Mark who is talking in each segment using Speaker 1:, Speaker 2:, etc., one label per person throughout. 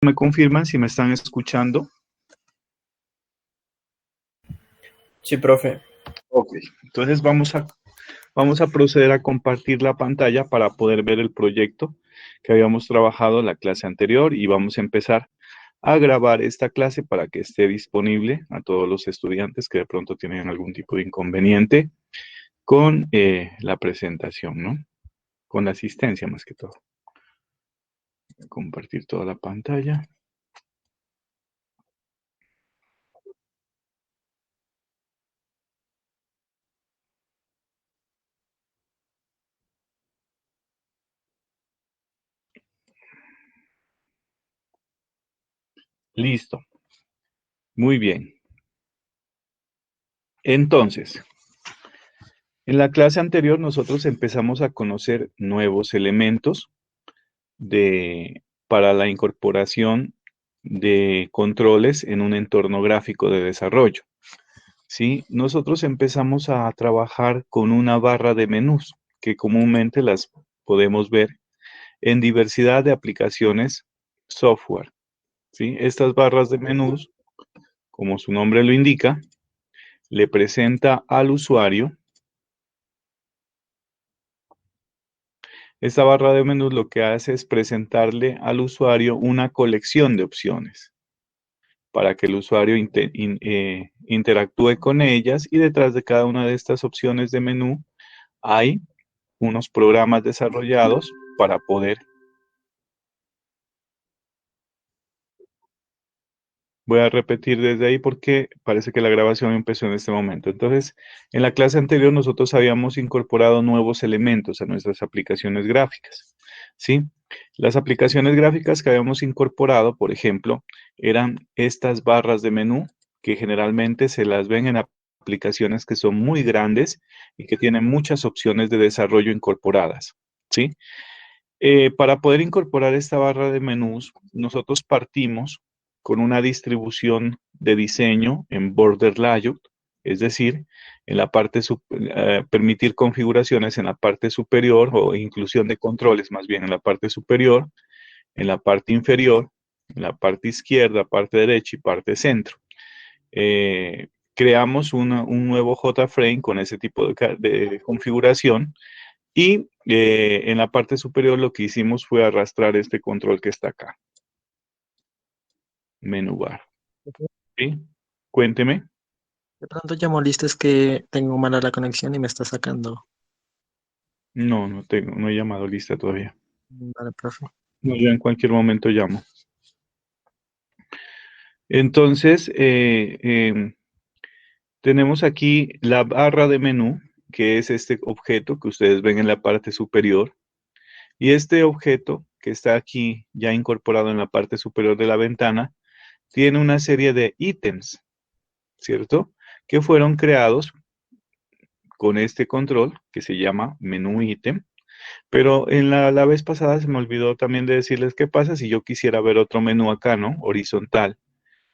Speaker 1: ¿Me confirman si me están escuchando?
Speaker 2: Sí, profe.
Speaker 1: Ok, entonces vamos a proceder a compartir la pantalla para poder ver el proyecto que habíamos trabajado en la clase anterior y vamos a empezar a grabar esta clase para que esté disponible a todos los estudiantes que de pronto tienen algún tipo de inconveniente con la presentación, ¿no? Con la asistencia más que todo. Compartir toda la pantalla. Listo. Muy bien. Entonces, en la clase anterior nosotros empezamos a conocer nuevos elementos para la incorporación de controles en un entorno gráfico de desarrollo. ¿Sí? Nosotros empezamos a trabajar con una barra de menús que comúnmente las podemos ver en diversidad de aplicaciones software. ¿Sí? Estas barras de menús, como su nombre lo indica, le presenta al usuario. Esta barra de menús lo que hace es presentarle al usuario una colección de opciones para que el usuario interactúe con ellas, y detrás de cada una de estas opciones de menú hay unos programas desarrollados para poder. Voy a repetir desde ahí porque parece que la grabación empezó en este momento. Entonces, en la clase anterior nosotros habíamos incorporado nuevos elementos a nuestras aplicaciones gráficas, ¿sí? Las aplicaciones gráficas que habíamos incorporado, por ejemplo, eran estas barras de menú que generalmente se las ven en aplicaciones que son muy grandes y que tienen muchas opciones de desarrollo incorporadas, ¿sí? Para poder incorporar esta barra de menús, nosotros partimos con una distribución de diseño en border layout, es decir, en la parte permitir configuraciones en la parte superior, o inclusión de controles más bien en la parte superior, en la parte inferior, en la parte izquierda, parte derecha y parte centro. Creamos un nuevo JFrame con ese tipo de configuración, y en la parte superior lo que hicimos fue arrastrar este control que está acá. Menú bar. ¿Sí? Cuénteme.
Speaker 3: De pronto ya molesta, es que tengo mala la conexión y me está sacando.
Speaker 1: No, no he llamado lista todavía.
Speaker 3: Vale, profe.
Speaker 1: No, yo en cualquier momento llamo. Entonces, tenemos aquí la barra de menú, que es este objeto que ustedes ven en la parte superior. Y este objeto que está aquí ya incorporado en la parte superior de la ventana, tiene una serie de ítems, ¿cierto? Que fueron creados con este control que se llama menú ítem. Pero en la vez pasada se me olvidó también de decirles qué pasa si yo quisiera ver otro menú acá, ¿no? Horizontal,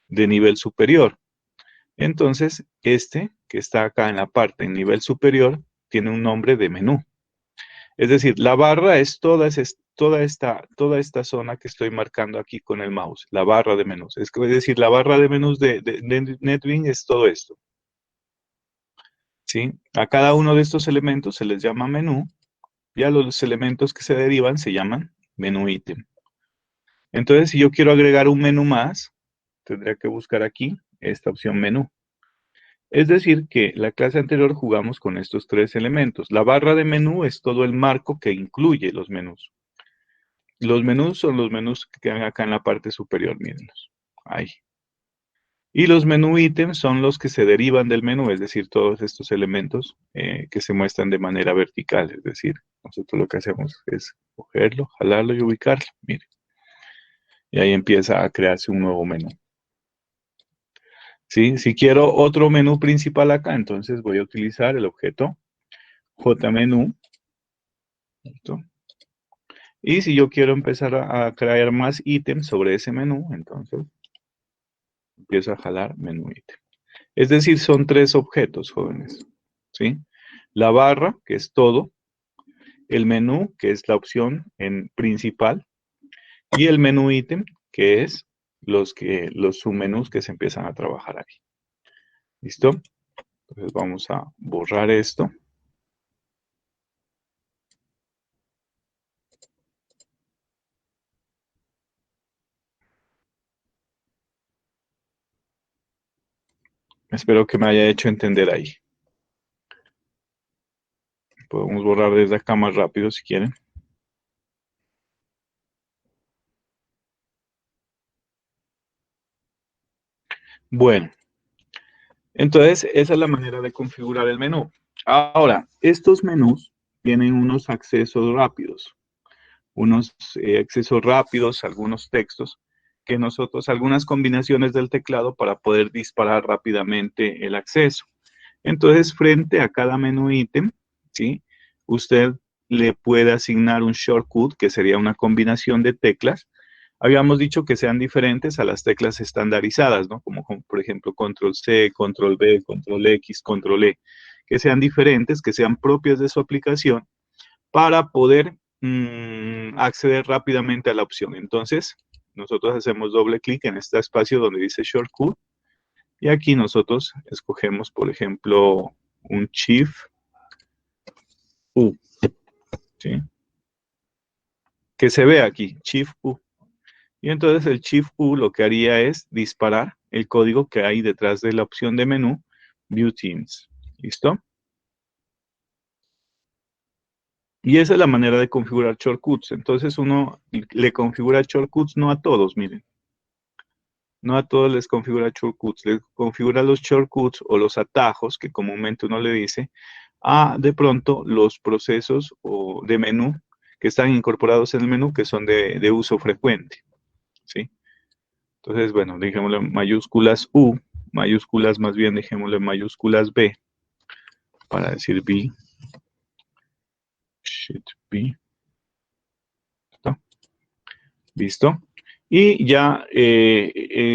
Speaker 1: de nivel superior. Entonces, este que está acá en la parte en nivel superior tiene un nombre de menú. Es decir, la barra es toda esta zona que estoy marcando aquí con el mouse, la barra de menús. Es decir, la barra de menús de NetBeans es todo esto, ¿sí? A cada uno de estos elementos se les llama menú, y a los elementos que se derivan se llaman menú ítem. Entonces, si yo quiero agregar un menú más, tendría que buscar aquí esta opción menú. Es decir, que la clase anterior jugamos con estos tres elementos. La barra de menú es todo el marco que incluye los menús. Los menús son los menús que quedan acá en la parte superior, mírenlos. Ahí. Y los menú ítems son los que se derivan del menú, es decir, todos estos elementos que se muestran de manera vertical. Es decir, nosotros lo que hacemos es cogerlo, jalarlo y ubicarlo. Miren. Y ahí empieza a crearse un nuevo menú. ¿Sí? Si quiero otro menú principal acá, entonces voy a utilizar el objeto JMenú. ¿Listo? Y si yo quiero empezar a crear más ítems sobre ese menú, entonces empiezo a jalar menú ítem. Es decir, son tres objetos, jóvenes. ¿Sí? La barra, que es todo, el menú, que es la opción en principal, y el menú ítem, que es los submenús que se empiezan a trabajar ahí. ¿Listo? Entonces vamos a borrar esto. Espero que me haya hecho entender ahí. Podemos borrar desde acá más rápido si quieren. Bueno, entonces esa es la manera de configurar el menú. Ahora, estos menús tienen unos accesos rápidos, algunos textos, que nosotros, algunas combinaciones del teclado para poder disparar rápidamente el acceso. Entonces, frente a cada menú ítem, ¿sí? Usted le puede asignar un shortcut, que sería una combinación de teclas. Habíamos dicho que sean diferentes a las teclas estandarizadas, ¿no? Como por ejemplo, control C, control V, control X, control E, que sean diferentes, que sean propias de su aplicación para poder acceder rápidamente a la opción. Entonces, nosotros hacemos doble clic en este espacio donde dice shortcut y aquí nosotros escogemos, por ejemplo, un Shift U, ¿sí? Que se ve aquí, Shift U. Y entonces el Shift U lo que haría es disparar el código que hay detrás de la opción de menú View Themes. ¿Listo? Y esa es la manera de configurar shortcuts. Entonces uno le configura shortcuts no a todos, miren. No a todos les configura shortcuts, les configura los shortcuts o los atajos, que comúnmente uno le dice, a de pronto los procesos o de menú que están incorporados en el menú que son de uso frecuente, ¿sí? Entonces, bueno, dejémosle mayúsculas U, mayúsculas más bien, dejémosle mayúsculas B, para decir B, Shift B, ¿listo? ¿Listo? Y ya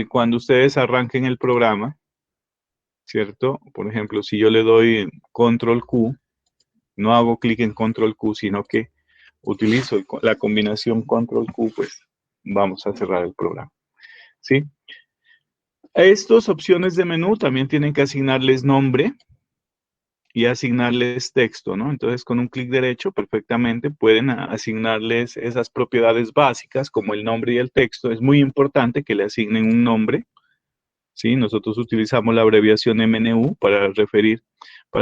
Speaker 1: cuando ustedes arranquen el programa, ¿cierto? Por ejemplo, si yo le doy control Q, no hago clic en control Q, sino que utilizo la combinación control Q, pues vamos a cerrar el programa, ¿sí? A estas opciones de menú también tienen que asignarles nombre y asignarles texto, ¿no? Entonces, con un clic derecho, perfectamente pueden asignarles esas propiedades básicas, como el nombre y el texto. Es muy importante que le asignen un nombre, ¿sí? Nosotros utilizamos la abreviación MNU para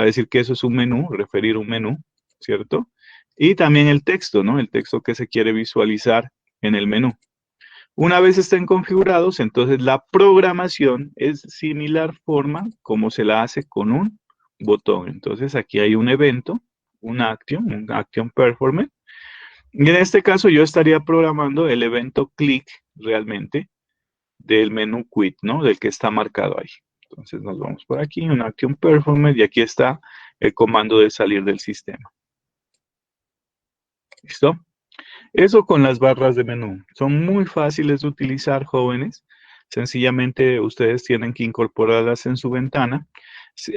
Speaker 1: decir que eso es un menú, referir un menú, ¿cierto? Y también el texto, ¿no? El texto que se quiere visualizar en el menú. Una vez estén configurados, entonces la programación es similar forma como se la hace con un botón. Entonces aquí hay un evento, un action performance. Y en este caso yo estaría programando el evento click realmente del menú quit, ¿no? Del que está marcado ahí. Entonces nos vamos por aquí, un action performance, y aquí está el comando de salir del sistema. ¿Listo? Eso con las barras de menú. Son muy fáciles de utilizar, jóvenes. Sencillamente ustedes tienen que incorporarlas en su ventana.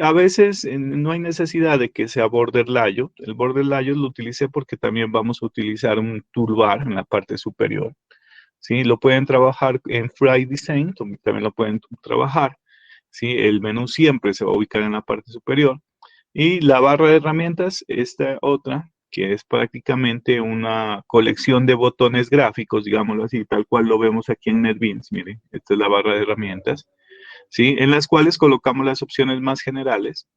Speaker 1: A veces no hay necesidad de que sea border layout. El border layout lo utilicé porque también vamos a utilizar un toolbar en la parte superior. ¿Sí? Lo pueden trabajar en Free Design, también lo pueden trabajar. ¿Sí? El menú siempre se va a ubicar en la parte superior. Y la barra de herramientas, esta otra, que es prácticamente una colección de botones gráficos, digámoslo así, tal cual lo vemos aquí en NetBeans. Miren, esta es la barra de herramientas, ¿sí? En las cuales colocamos las opciones más generales.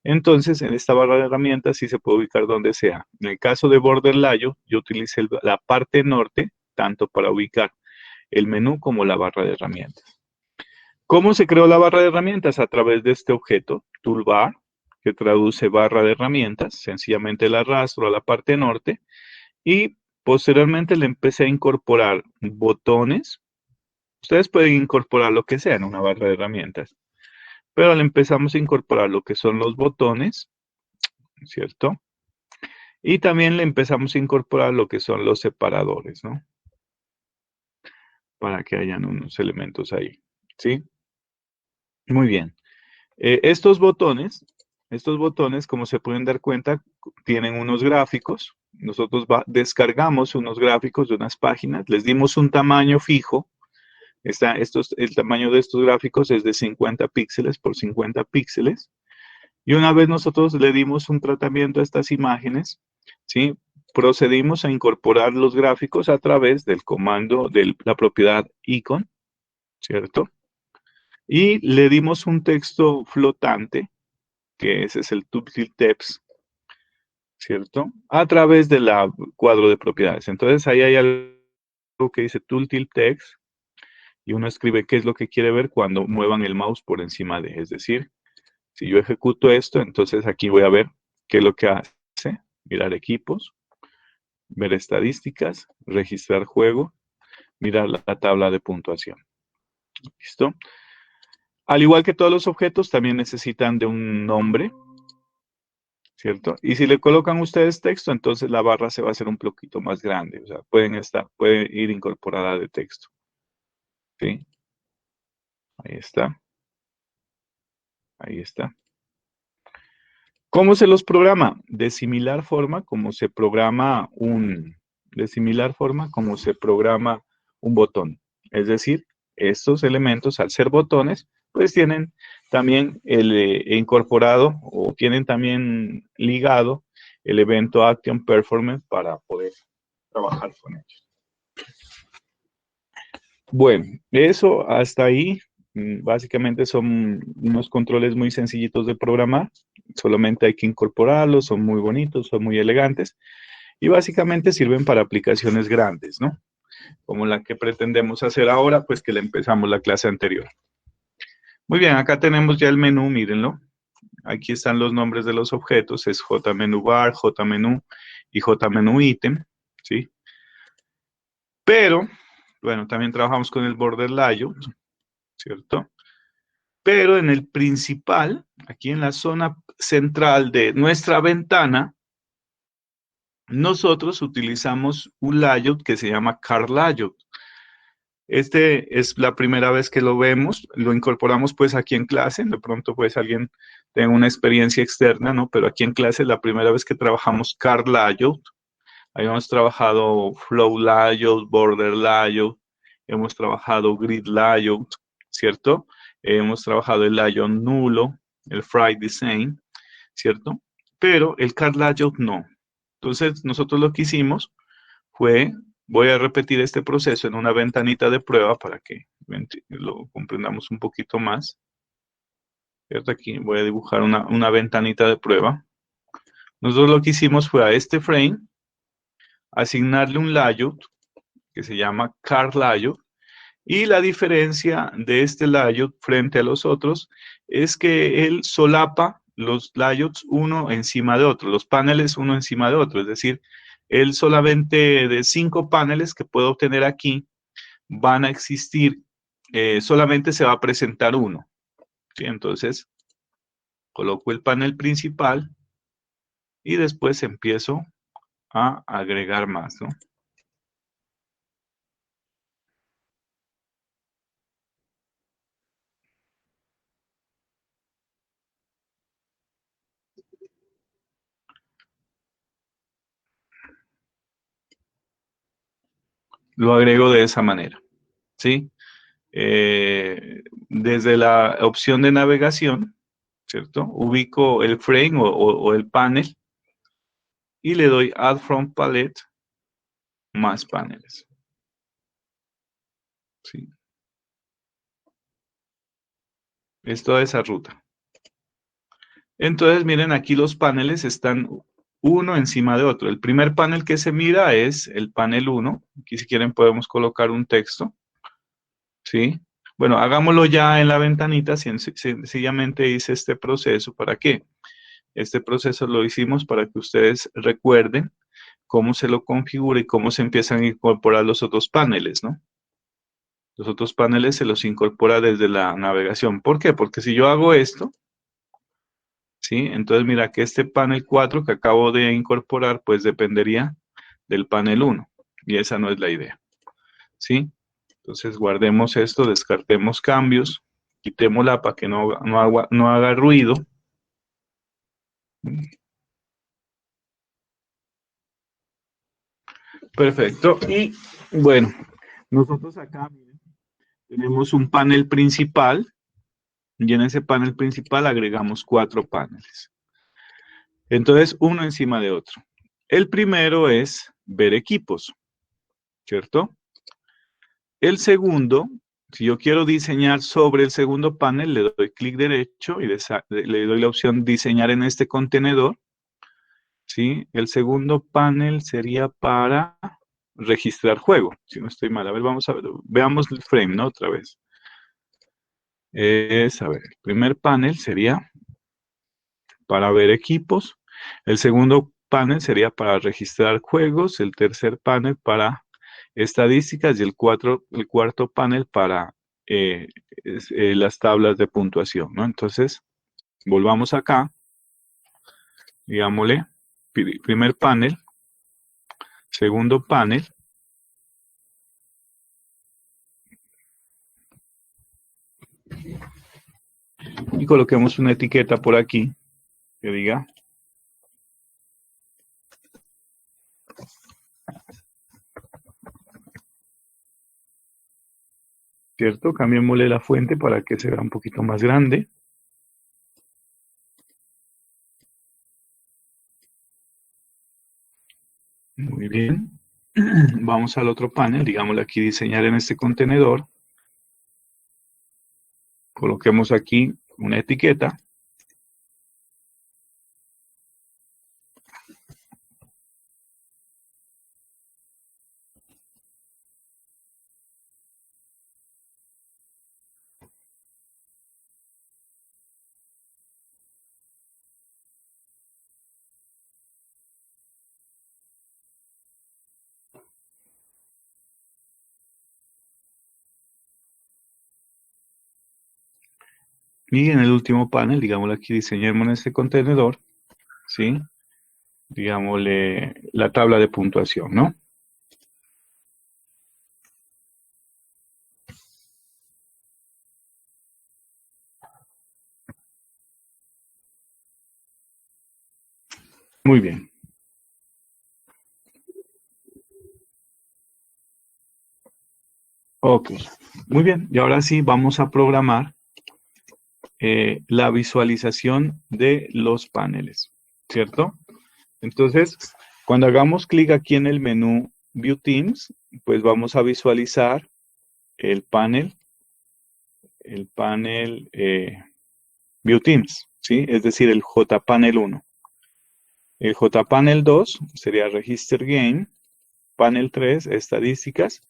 Speaker 1: Entonces, en esta barra de herramientas sí se puede ubicar donde sea. En el caso de Border Layout, yo utilicé la parte norte, tanto para ubicar el menú como la barra de herramientas. ¿Cómo se creó la barra de herramientas? A través de este objeto, toolbar, que traduce barra de herramientas. Sencillamente la arrastro a la parte norte y posteriormente le empecé a incorporar botones. Ustedes pueden incorporar lo que sea en una barra de herramientas, pero le empezamos a incorporar lo que son los botones, ¿cierto? Y también le empezamos a incorporar lo que son los separadores, ¿no? Para que hayan unos elementos ahí, ¿sí? Muy bien. Estos botones, como se pueden dar cuenta, tienen unos gráficos. Nosotros descargamos unos gráficos de unas páginas, les dimos un tamaño fijo, El tamaño de estos gráficos es de 50 píxeles por 50 píxeles. Y una vez nosotros le dimos un tratamiento a estas imágenes, ¿sí? Procedimos a incorporar los gráficos a través del comando de la propiedad icon, ¿cierto? Y le dimos un texto flotante, que ese es el Tuptil Text, ¿cierto? A través de la cuadro de propiedades. Entonces ahí hay algo que dice Tooltip Text y uno escribe qué es lo que quiere ver cuando muevan el mouse por encima de. Es decir, si yo ejecuto esto, entonces aquí voy a ver qué es lo que hace. Mirar equipos, ver estadísticas, registrar juego, mirar la tabla de puntuación. ¿Listo? Al igual que todos los objetos, también necesitan de un nombre, ¿cierto? Y si le colocan ustedes texto, entonces la barra se va a hacer un poquito más grande. O sea, puede ir incorporada de texto. ¿Sí? Ahí está. Ahí está. ¿Cómo se los programa? De similar forma como se programa un botón. Es decir, estos elementos, al ser botones, pues tienen también incorporado o tienen también ligado el evento Action Performance para poder trabajar con ellos. Bueno, eso hasta ahí. Básicamente son unos controles muy sencillitos de programar. Solamente hay que incorporarlos, son muy bonitos, son muy elegantes y básicamente sirven para aplicaciones grandes, ¿no? Como la que pretendemos hacer ahora, pues que le empezamos la clase anterior. Muy bien, acá tenemos ya el menú, mírenlo. Aquí están los nombres de los objetos, es JMenu Bar, JMenu y JMenu Item, ¿sí? Pero, bueno, también trabajamos con el Border Layout, ¿cierto? Pero en el principal, aquí en la zona central de nuestra ventana, nosotros utilizamos un layout que se llama Card Layout. Este es la primera vez que lo vemos, lo incorporamos pues aquí en clase, de pronto pues alguien tenga una experiencia externa, ¿no? Pero aquí en clase es la primera vez que trabajamos Card Layout. Habíamos trabajado Flow Layout, Border Layout, hemos trabajado Grid Layout, ¿cierto? Hemos trabajado el layout nulo, el Free Design, ¿cierto? Pero el Card Layout no. Entonces, nosotros lo que hicimos fue, voy a repetir este proceso en una ventanita de prueba para que lo comprendamos un poquito más. ¿Cierto? Aquí voy a dibujar una ventanita de prueba. Nosotros lo que hicimos fue a este frame asignarle un layout que se llama Card Layout. Y la diferencia de este layout frente a los otros es que él solapa los layouts uno encima de otro, los paneles uno encima de otro. Es decir, él solamente de 5 paneles que puedo obtener aquí van a existir, solamente se va a presentar uno. ¿Sí? Entonces, coloco el panel principal y después empiezo a agregar más, ¿no? Lo agrego de esa manera, ¿sí? Desde la opción de navegación, ¿cierto? Ubico el frame o el panel y le doy Add from Palette más paneles, ¿sí? Es toda esa ruta. Entonces, miren, aquí los paneles están uno encima de otro. El primer panel que se mira es el panel 1. Aquí si quieren podemos colocar un texto, ¿sí? Bueno, hagámoslo ya en la ventanita. Sencillamente hice este proceso. ¿Para qué? Este proceso lo hicimos para que ustedes recuerden cómo se lo configura y cómo se empiezan a incorporar los otros paneles, ¿no? Los otros paneles se los incorpora desde la navegación. ¿Por qué? Porque si yo hago esto, ¿sí? Entonces mira que este panel 4 que acabo de incorporar, pues dependería del panel 1. Y esa no es la idea, ¿sí? Entonces guardemos esto, descartemos cambios, quitémosla para que no haga ruido. Perfecto. Y bueno, nosotros acá, miren, tenemos un panel principal y en ese panel principal agregamos 4 paneles. Entonces, uno encima de otro. El primero es ver equipos, ¿cierto? El segundo, si yo quiero diseñar sobre el segundo panel, le doy clic derecho y le doy la opción diseñar en este contenedor. ¿Sí? El segundo panel sería para registrar juego, si no estoy mal. A ver, vamos a ver, veamos el frame, ¿no? Otra vez. A ver, el primer panel sería para ver equipos. El segundo panel sería para registrar juegos. El tercer panel para estadísticas y el cuarto panel para las tablas de puntuación, ¿no? Entonces, volvamos acá, digámosle, primer panel, segundo panel, y coloquemos una etiqueta por aquí que diga ¿cierto? Cambiémosle la fuente para que se vea un poquito más grande. Muy bien. Vamos al otro panel, digámosle aquí diseñar en este contenedor. Coloquemos aquí una etiqueta. Y en el último panel, digámosle aquí diseñemos en este contenedor, ¿sí? Digámosle la tabla de puntuación, ¿no? Muy bien. Ok, muy bien. Y ahora sí vamos a programar la visualización de los paneles, ¿cierto? Entonces, cuando hagamos clic aquí en el menú View Teams, pues vamos a visualizar el panel View Teams, ¿sí? Es decir, el JPanel 1. El JPanel 2 sería Register Game, Panel 3, Estadísticas,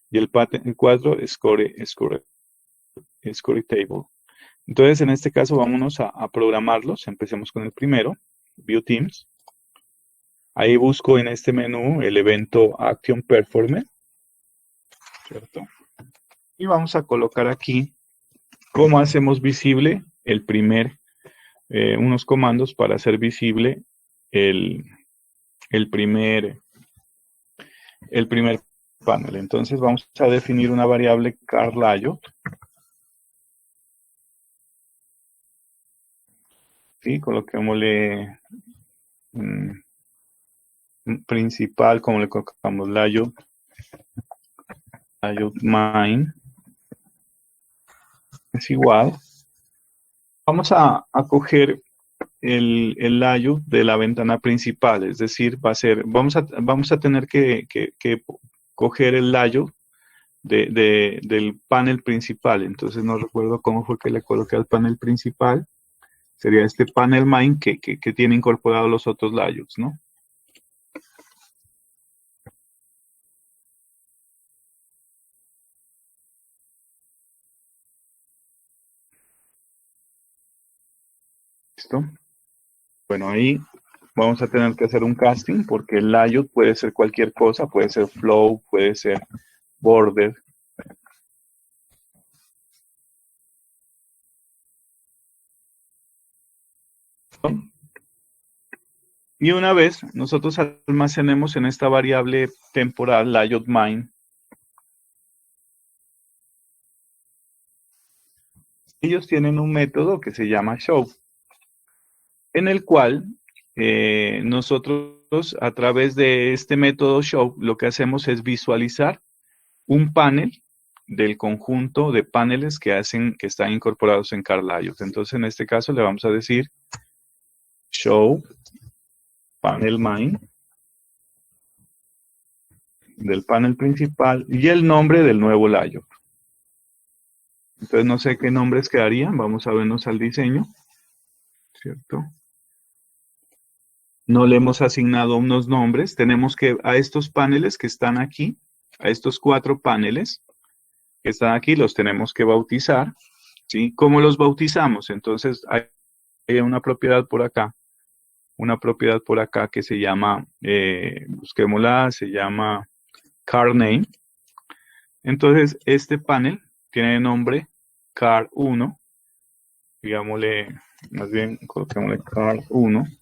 Speaker 1: y el panel 4, Score Table. Entonces, en este caso, vámonos a programarlos. Empecemos con el primero, View Teams. Ahí busco en este menú el evento Action Performer, ¿cierto? Y vamos a colocar aquí cómo hacemos visible unos comandos para hacer visible el primer panel. Entonces vamos a definir una variable carLayout. ¿Sí? Coloquémosle principal, como le colocamos layout main es igual. Vamos a coger el layout de la ventana principal, es decir, vamos a tener que coger el layout del panel principal. Entonces no recuerdo cómo fue que le coloqué al panel principal. Sería este panel main que tiene incorporados los otros layouts, ¿no? ¿Listo? Bueno, ahí vamos a tener que hacer un casting porque el layout puede ser cualquier cosa, puede ser flow, puede ser border. Y una vez nosotros almacenemos en esta variable temporal layout main, ellos tienen un método que se llama show, en el cual nosotros a través de este método show lo que hacemos es visualizar un panel del conjunto de paneles que están incorporados en Car Layout. Entonces, en este caso le vamos a decir show panel main del panel principal y el nombre del nuevo layout. Entonces, no sé qué nombres quedarían. Vamos a vernos al diseño, ¿cierto? No le hemos asignado unos nombres. Tenemos que, a estos paneles que están aquí, a estos 4 paneles que están aquí, los tenemos que bautizar, ¿sí? ¿Cómo los bautizamos? Entonces, hay una propiedad por acá. Una propiedad por acá que se llama, busquémosla, se llama car name. Entonces, este panel tiene nombre car1, digámosle, más bien, coloquémosle car1,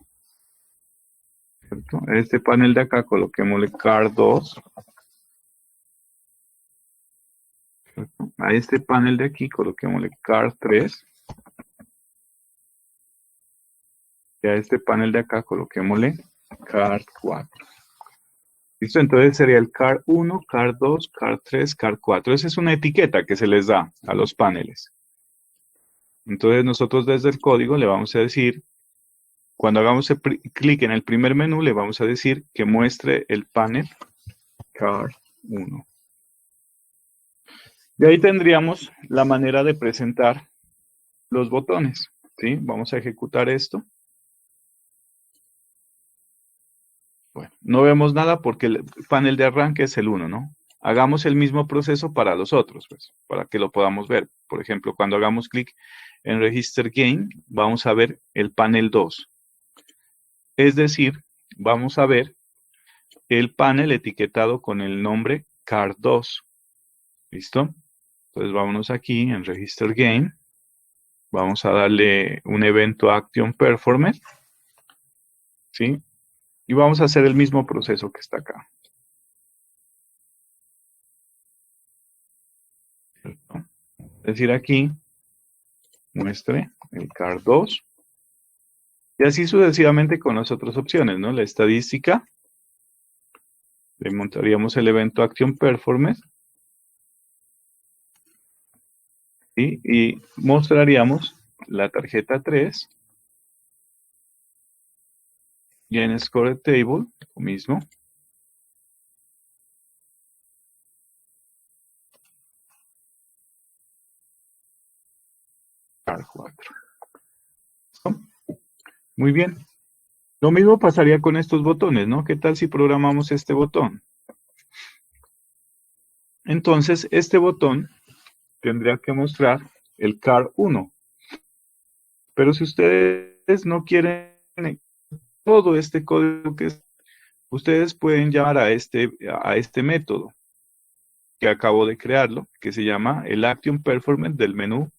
Speaker 1: ¿cierto? Este panel de acá, coloquémosle car2, ¿cierto? A este panel de aquí, coloquémosle car3, y a este panel de acá, coloquémosle car4. ¿Listo? Entonces sería el car1, car2, car3, car4. Esa es una etiqueta que se les da a los paneles. Entonces nosotros desde el código le vamos a decir, cuando hagamos clic en el primer menú, le vamos a decir que muestre el panel car1. De ahí tendríamos la manera de presentar los botones, ¿sí? Vamos a ejecutar esto. Bueno, no vemos nada porque el panel de arranque es el 1, ¿no? Hagamos el mismo proceso para los otros, pues, para que lo podamos ver. Por ejemplo, cuando hagamos clic en Register Game, vamos a ver el panel 2. Es decir, vamos a ver el panel etiquetado con el nombre Car2. ¿Listo? Entonces, vámonos aquí en Register Game. Vamos a darle un evento Action Performance. ¿Sí? Y vamos a hacer el mismo proceso que está acá. ¿Cierto? Es decir, aquí muestre el Car2. Y así sucesivamente con las otras opciones, ¿no? La estadística. Le montaríamos el evento Action Performance. ¿Sí? Y mostraríamos la tarjeta 3. Y en Score Table, lo mismo. Car4. Muy bien. Lo mismo pasaría con estos botones, ¿no? ¿Qué tal si programamos este botón? Entonces, este botón tendría que mostrar el Car1. Pero si ustedes no quieren todo este código ustedes pueden llamar a este método que acabo de crearlo, que se llama el Action Performance del menú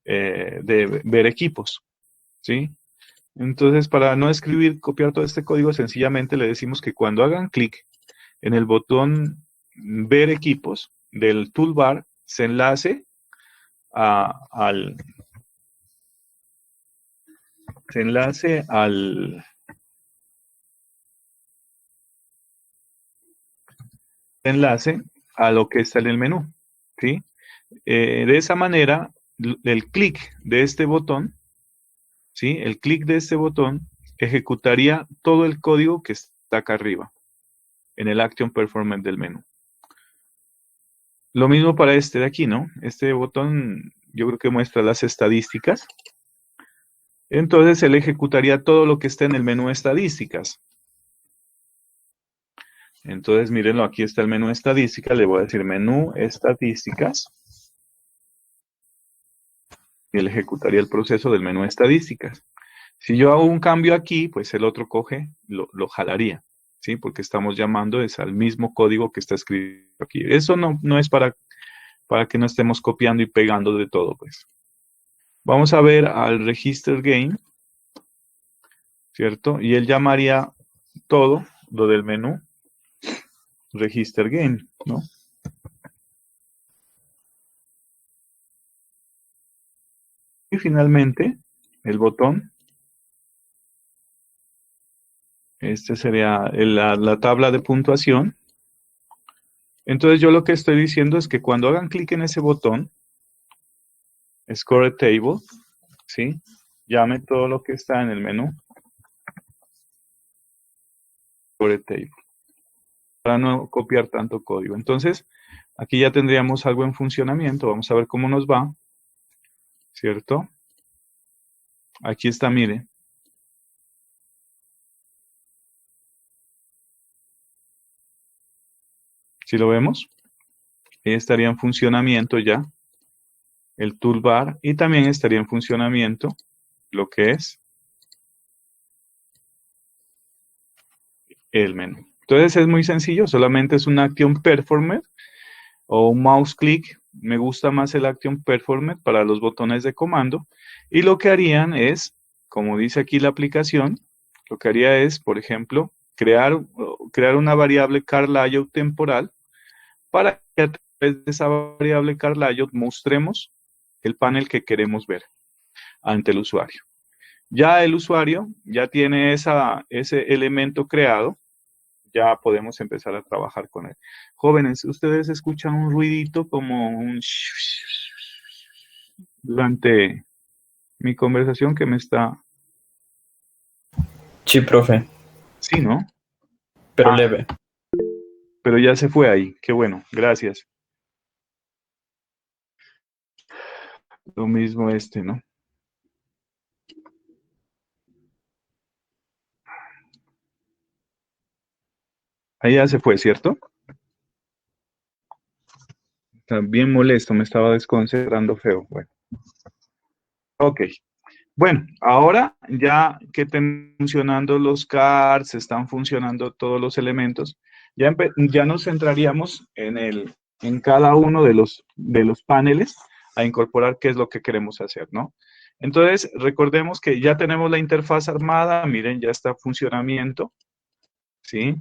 Speaker 1: de ver equipos, ¿sí? Entonces, para no copiar todo este código, sencillamente le decimos que cuando hagan clic en el botón ver equipos del toolbar, se enlace al a lo que está en el menú, ¿sí? De esa manera, el clic de este botón, ¿sí? El clic de este botón ejecutaría todo el código que está acá arriba, en el Action Performance del menú. Lo mismo para este de aquí, ¿no? Este botón yo creo que muestra las estadísticas. Entonces, él ejecutaría todo lo que está en el menú estadísticas. Entonces, mírenlo, aquí está el menú estadísticas. Le voy a decir menú estadísticas. Y él ejecutaría el proceso del menú estadísticas. Si yo hago un cambio aquí, pues el otro coge, lo jalaría, ¿sí? Porque estamos llamando al mismo código que está escrito aquí. Eso no es para que no estemos copiando y pegando de todo, pues. Vamos a ver al Register Game, ¿cierto? Y él llamaría todo lo del menú Register Game, ¿no? Y finalmente, el botón. Este sería la tabla de puntuación. Entonces yo lo que estoy diciendo es que cuando hagan clic en ese botón, Score Table, ¿sí? Llame todo lo que está en el menú Score Table, para no copiar tanto código. Entonces, aquí ya tendríamos algo en funcionamiento. Vamos a ver cómo nos va, ¿cierto? Aquí está, mire. ¿Sí lo vemos? Ahí estaría en funcionamiento ya el toolbar y también estaría en funcionamiento lo que es el menú. Entonces es muy sencillo, solamente es un Action Performer o un mouse click. Me gusta más el Action Performer para los botones de comando. Y lo que harían es, como dice aquí la aplicación, lo que haría es, por ejemplo, crear una variable car_layout temporal para que a través de esa variable car_layout mostremos el panel que queremos ver ante el usuario. Ya el usuario ya tiene ese elemento creado, ya podemos empezar a trabajar con él. Jóvenes, ustedes escuchan un ruidito como un durante mi conversación que me está...
Speaker 2: Sí, profe,
Speaker 1: Sí, ¿no?
Speaker 2: pero
Speaker 1: Ah,
Speaker 2: leve.
Speaker 1: pero ya se fue ahí. Qué bueno, gracias. Lo mismo ¿no? Ahí ya se fue, ¿cierto? Está bien molesto, me estaba desconcentrando feo. Bueno, ok. Bueno, ahora ya que están funcionando los cards, están funcionando todos los elementos, ya nos centraríamos en cada uno de los paneles a incorporar qué es lo que queremos hacer, ¿no? Entonces, recordemos que ya tenemos la interfaz armada, miren, ya está en funcionamiento, ¿sí?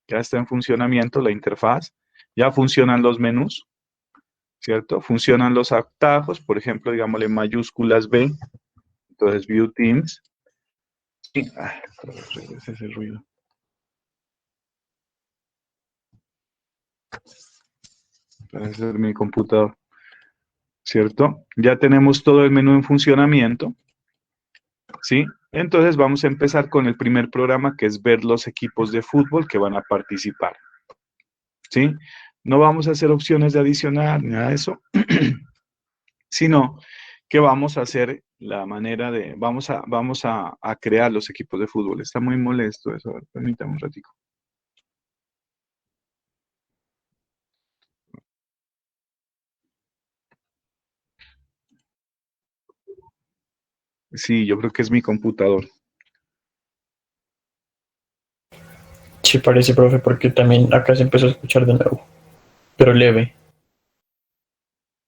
Speaker 1: Ya está en funcionamiento la interfaz, ya funcionan los menús, ¿cierto? Funcionan los atajos, por ejemplo, digámosle mayúsculas B, entonces View Teams. Sí, regresa ese ruido. Para hacer mi computador, ¿cierto? Ya tenemos todo el menú en funcionamiento, ¿sí? Entonces vamos a empezar con el primer programa, que es ver los equipos de fútbol que van a participar, ¿sí? No vamos a hacer opciones de adicionar, ni nada de eso, sino que vamos a hacer la manera de, vamos a crear los equipos de fútbol. Está muy molesto eso, permítame un ratico. Sí, yo creo que es mi computador.
Speaker 2: Sí parece, profe, porque también acá se empezó a escuchar de nuevo, pero leve.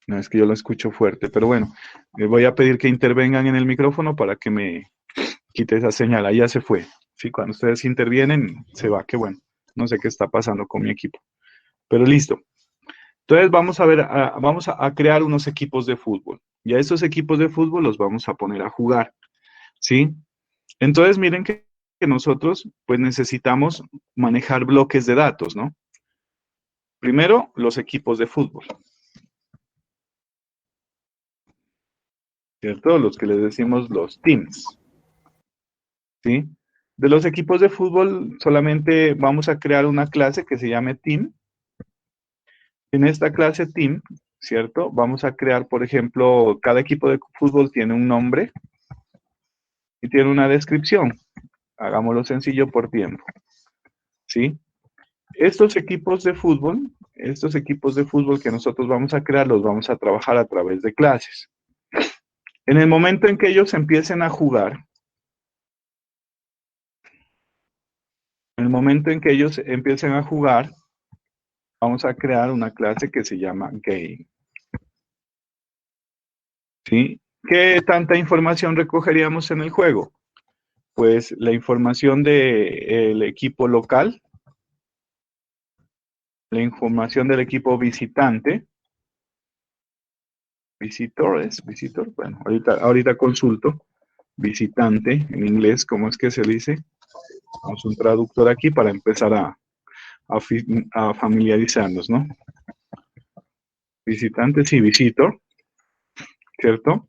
Speaker 1: No, es que yo lo escucho fuerte, pero bueno, les voy a pedir que intervengan en el micrófono para que me quite esa señal. Ahí ya se fue. Sí, cuando ustedes intervienen, se va. Qué bueno. No sé qué está pasando con mi equipo. Pero listo. Entonces vamos a ver, vamos a crear unos equipos de fútbol. Y a estos equipos de fútbol los vamos a poner a jugar. ¿Sí? Entonces miren que nosotros pues necesitamos manejar bloques de datos, ¿no? Primero, los equipos de fútbol. ¿Cierto? Los que les decimos los teams. ¿Sí? De los equipos de fútbol solamente vamos a crear una clase que se llame team. En esta clase team, ¿cierto? Vamos a crear, por ejemplo, cada equipo de fútbol tiene un nombre y tiene una descripción. Hagámoslo sencillo por tiempo, ¿sí? Estos equipos de fútbol que nosotros vamos a crear, los vamos a trabajar a través de clases. En el momento en que ellos empiecen a jugar, vamos a crear una clase que se llama game. ¿Sí? ¿Qué tanta información recogeríamos en el juego? Pues la información del equipo local, la información del equipo visitante, visitor, bueno, ahorita consulto, visitante, en inglés, ¿cómo es que se dice? Vamos un traductor aquí para empezar a familiarizarnos, ¿no? Visitante, sí, visitor, ¿cierto?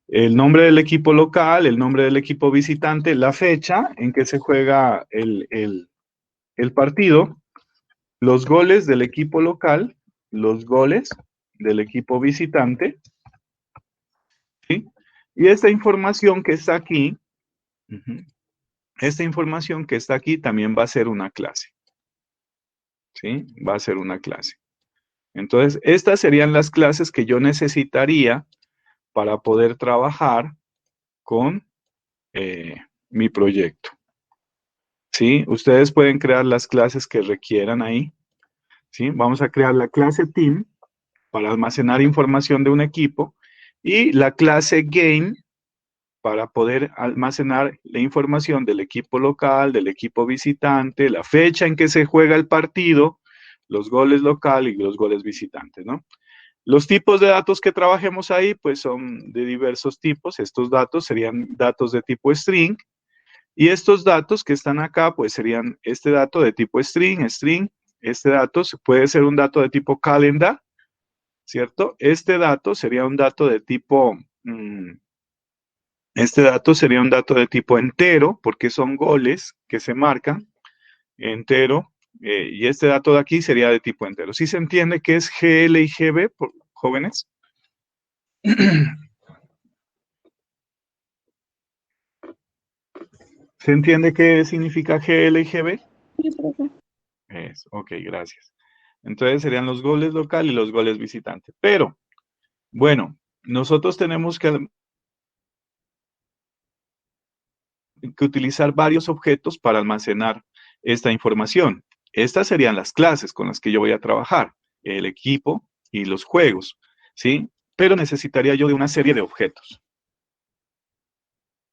Speaker 1: El nombre del equipo local, el nombre del equipo visitante, la fecha en que se juega el partido, los goles del equipo local, los goles del equipo visitante, ¿sí? Y esta información que está aquí, esta información que está aquí también va a ser una clase, ¿sí? Va a ser una clase. Entonces, estas serían las clases que yo necesitaría para poder trabajar con mi proyecto. ¿Sí? Ustedes pueden crear las clases que requieran ahí. ¿Sí? Vamos a crear la clase team para almacenar información de un equipo y la clase game para poder almacenar la información del equipo local, del equipo visitante, la fecha en que se juega el partido, los goles local y los goles visitantes, ¿no? Los tipos de datos que trabajemos ahí, pues son de diversos tipos. Estos datos serían datos de tipo string. Y estos datos que están acá, pues serían este dato de tipo string. Este dato puede ser un dato de tipo calendar, ¿cierto? Este dato sería un dato de tipo, este dato sería un dato de tipo entero, porque son goles que se marcan, entero, y este dato de aquí sería de tipo entero. ¿Sí se entiende qué es GL y GB, jóvenes? ¿Se entiende qué significa GL y GB? Ok, gracias. Entonces serían los goles local y los goles visitante. Pero, bueno, nosotros tenemos que utilizar varios objetos para almacenar esta información. Estas serían las clases con las que yo voy a trabajar, el equipo y los juegos, ¿sí? Pero necesitaría yo de una serie de objetos.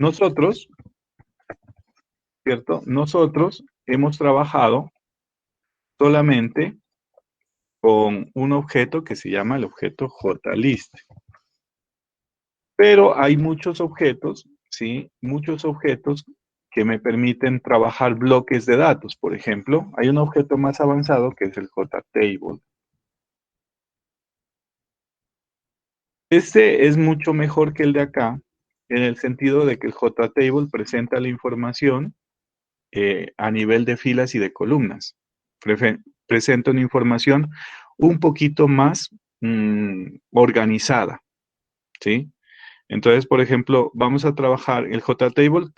Speaker 1: Nosotros, ¿cierto? Nosotros hemos trabajado solamente con un objeto que se llama el objeto JList. Pero hay muchos objetos, ¿sí? Muchos objetos que me permiten trabajar bloques de datos. Por ejemplo, hay un objeto más avanzado que es el JTable. Este es mucho mejor que el de acá, en el sentido de que el JTable presenta la información a nivel de filas y de columnas. Presenta una información un poquito más organizada, ¿sí? Entonces, por ejemplo, vamos a trabajar el JTable,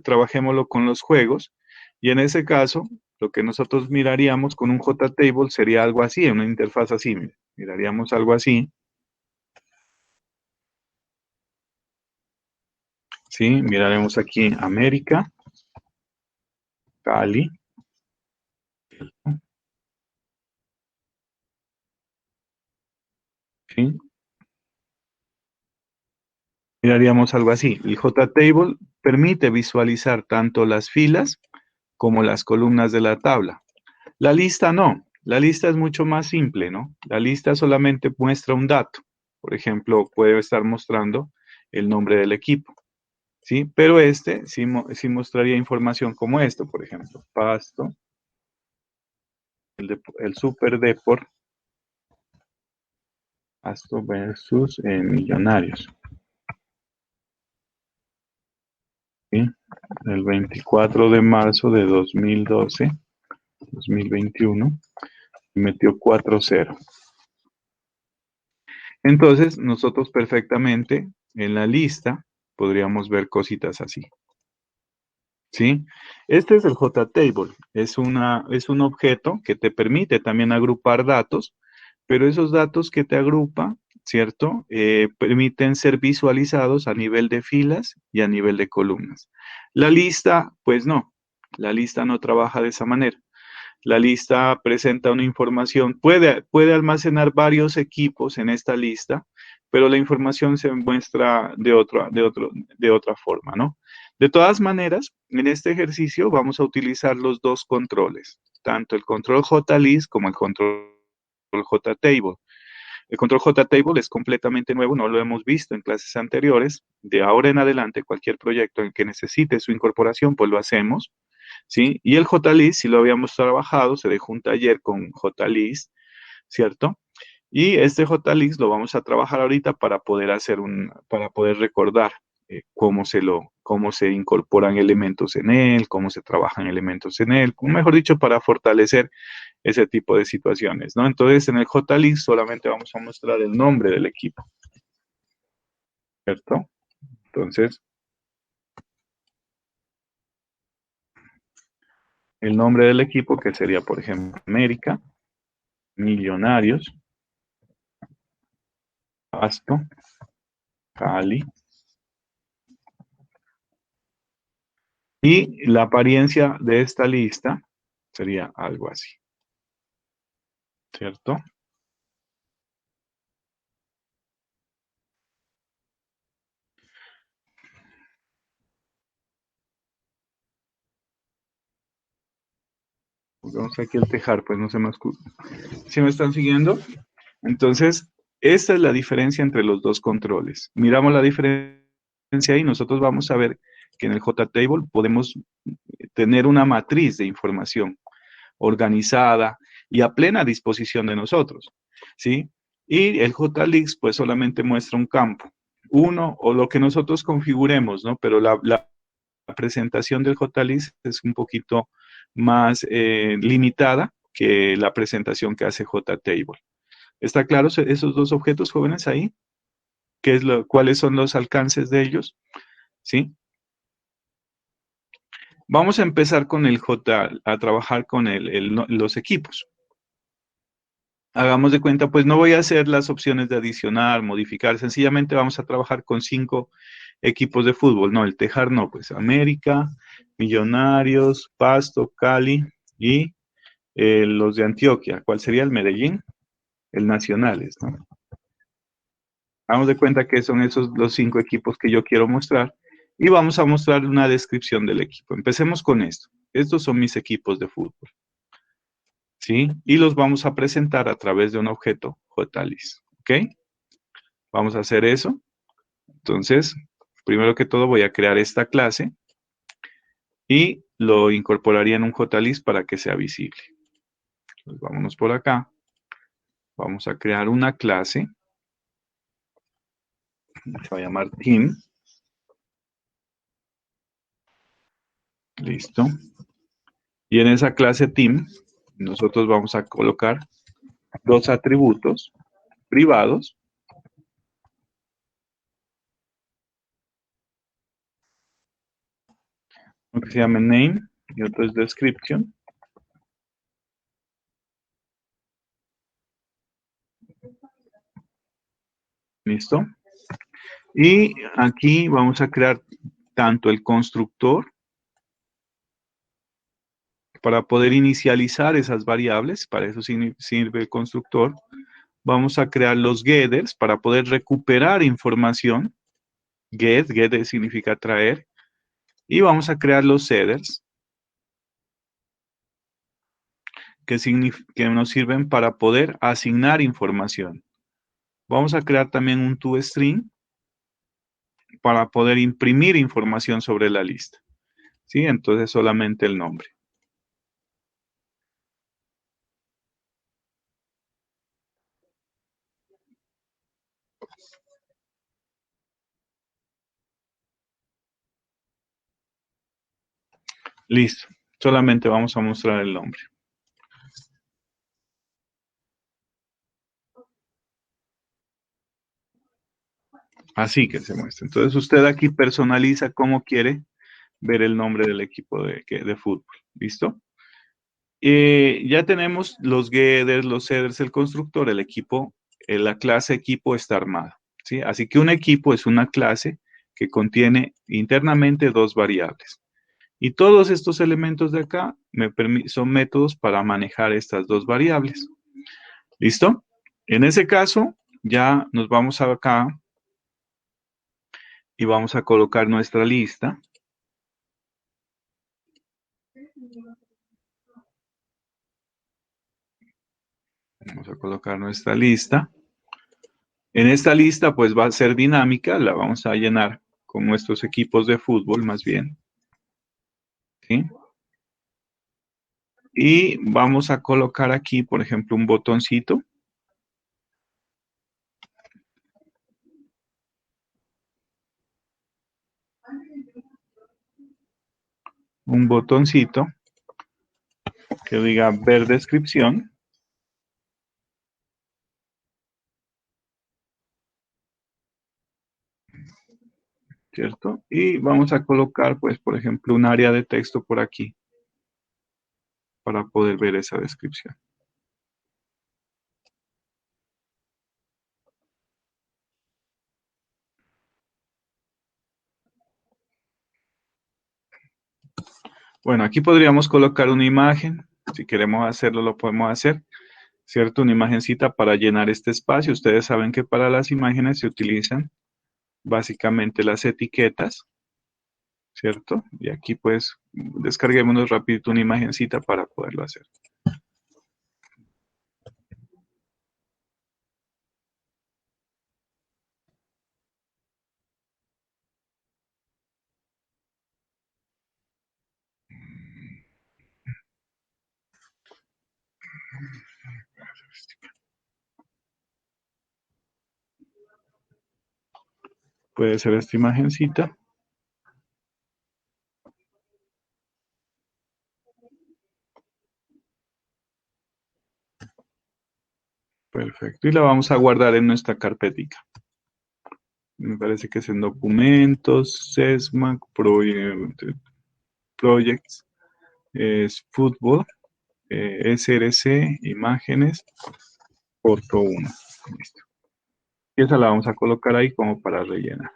Speaker 1: trabajémoslo con los juegos, y en ese caso, lo que nosotros miraríamos con un JTable sería algo así, una interfaz así, miraríamos algo así, ¿sí? Miraremos aquí América, Cali, ¿sí? Miraríamos algo así. El JTable permite visualizar tanto las filas como las columnas de la tabla. La lista no. La lista es mucho más simple, ¿no? La lista solamente muestra un dato. Por ejemplo, puede estar mostrando el nombre del equipo, ¿sí? Pero este sí, sí mostraría información como esto, por ejemplo. Pasto, el Super Deport, Pasto versus Millonarios, ¿sí? El 24 de marzo de 2021, metió 4-0. Entonces, nosotros perfectamente en la lista podríamos ver cositas así, ¿sí? Este es el JTable, es un objeto que te permite también agrupar datos, pero esos datos que te agrupa, ¿cierto? Permiten ser visualizados a nivel de filas y a nivel de columnas. La lista, pues no, la lista no trabaja de esa manera. La lista presenta una información, puede almacenar varios equipos en esta lista, pero la información se muestra de otra forma, ¿no? De todas maneras, en este ejercicio vamos a utilizar los dos controles, tanto el control JList como el control JTable. El control JTable es completamente nuevo, no lo hemos visto en clases anteriores. De ahora en adelante, cualquier proyecto en el que necesite su incorporación, pues lo hacemos. ¿sí? Y el JList, si lo habíamos trabajado, se dejó un taller con JList, ¿cierto? Y este JList lo vamos a trabajar ahorita para poder para poder recordar cómo se incorporan elementos en él, cómo se trabajan elementos en él, mejor dicho, para fortalecer ese tipo de situaciones, ¿no? Entonces, en el JList solamente vamos a mostrar el nombre del equipo, ¿cierto? Entonces, el nombre del equipo, que sería, por ejemplo, América, Millonarios, Pasto, Cali. Y la apariencia de esta lista sería algo así, ¿cierto? Vamos aquí al tejar, pues no se me escucha. ¿Sí me están siguiendo? Entonces, esta es la diferencia entre los dos controles. Miramos la diferencia y nosotros vamos a ver que en el JTable podemos tener una matriz de información organizada y a plena disposición de nosotros, ¿sí? Y el JList pues solamente muestra un campo, uno o lo que nosotros configuremos, ¿no? Pero la presentación del JList es un poquito más limitada que la presentación que hace JTable. ¿Está claro esos dos objetos, jóvenes, ahí? ¿Cuáles son los alcances de ellos? ¿Sí? Vamos a empezar con a trabajar con los equipos. Hagamos de cuenta, pues no voy a hacer las opciones de adicionar, modificar, sencillamente vamos a trabajar con 5 equipos de fútbol. No, el Tejar no, pues América, Millonarios, Pasto, Cali y los de Antioquia. ¿Cuál sería el Medellín? El Nacionales, ¿no? Hagamos de cuenta que son esos los 5 equipos que yo quiero mostrar y vamos a mostrar una descripción del equipo. Empecemos con esto. Estos son mis equipos de fútbol, ¿sí? Y los vamos a presentar a través de un objeto JList, ¿ok? Vamos a hacer eso. Entonces, primero que todo voy a crear esta clase y lo incorporaría en un JList para que sea visible. Entonces, vámonos por acá. Vamos a crear una clase. Se va a llamar Team. Listo. Y en esa clase Team, nosotros vamos a colocar 2 atributos privados. Uno que se llama Name y otro es Description. Listo. Y aquí vamos a crear tanto el constructor para poder inicializar esas variables, para eso sirve el constructor. Vamos a crear los getters para poder recuperar información. Get significa traer. Y vamos a crear los setters, que nos sirven para poder asignar información. Vamos a crear también un toString para poder imprimir información sobre la lista. ¿Sí? Entonces solamente el nombre. Listo. Solamente vamos a mostrar el nombre. Así que se muestra. Entonces usted aquí personaliza cómo quiere ver el nombre del equipo de fútbol. ¿Listo? Ya tenemos los getters, los setters, el constructor, el equipo, la clase equipo está armada. ¿Sí? Así que un equipo es una clase que contiene internamente 2 variables. Y todos estos elementos de acá son métodos para manejar estas 2 variables. ¿Listo? En ese caso, ya nos vamos acá y vamos a colocar nuestra lista. Vamos a colocar nuestra lista. En esta lista, pues va a ser dinámica, la vamos a llenar con nuestros equipos de fútbol, más bien. ¿Sí? Y vamos a colocar aquí, por ejemplo, un botoncito. Un botoncito que diga ver descripción. ¿Cierto? Y vamos a colocar, pues, por ejemplo, un área de texto por aquí para poder ver esa descripción. Bueno, aquí podríamos colocar una imagen. Si queremos hacerlo, lo podemos hacer. ¿Cierto? Una imagencita para llenar este espacio. Ustedes saben que para las imágenes se utilizan básicamente las etiquetas, ¿cierto? Y aquí pues descarguémonos rapidito una imagencita para poderlo hacer. Puede ser esta imagencita. Perfecto. Y la vamos a guardar en nuestra carpetica. Me parece que es en documentos, SESMAC, Projects, es fútbol, SRC, imágenes, foto 1. Listo. Y esa la vamos a colocar ahí como para rellenar.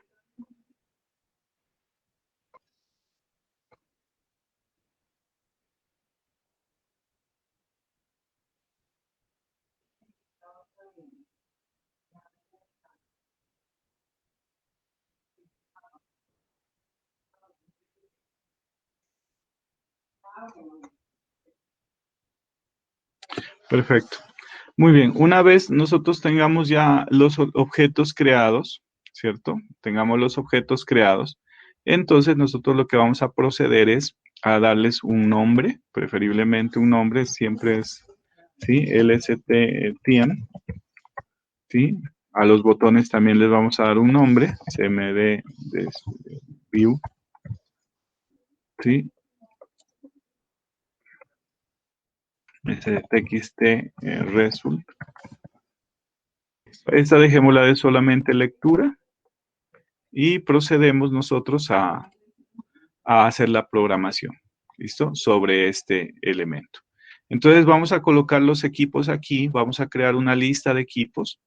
Speaker 1: Perfecto. Muy bien, una vez nosotros tengamos ya los objetos creados, ¿cierto? Tengamos los objetos creados, entonces nosotros lo que vamos a proceder es a darles un nombre, preferiblemente un nombre, siempre es, ¿sí? LSTM, ¿sí? A los botones también les vamos a dar un nombre, CMD de View, ¿sí? TXT Result. Esta dejémosla de solamente lectura y procedemos nosotros a hacer la programación, ¿listo? Sobre este elemento. Entonces vamos a colocar los equipos aquí, vamos a crear una lista de equipos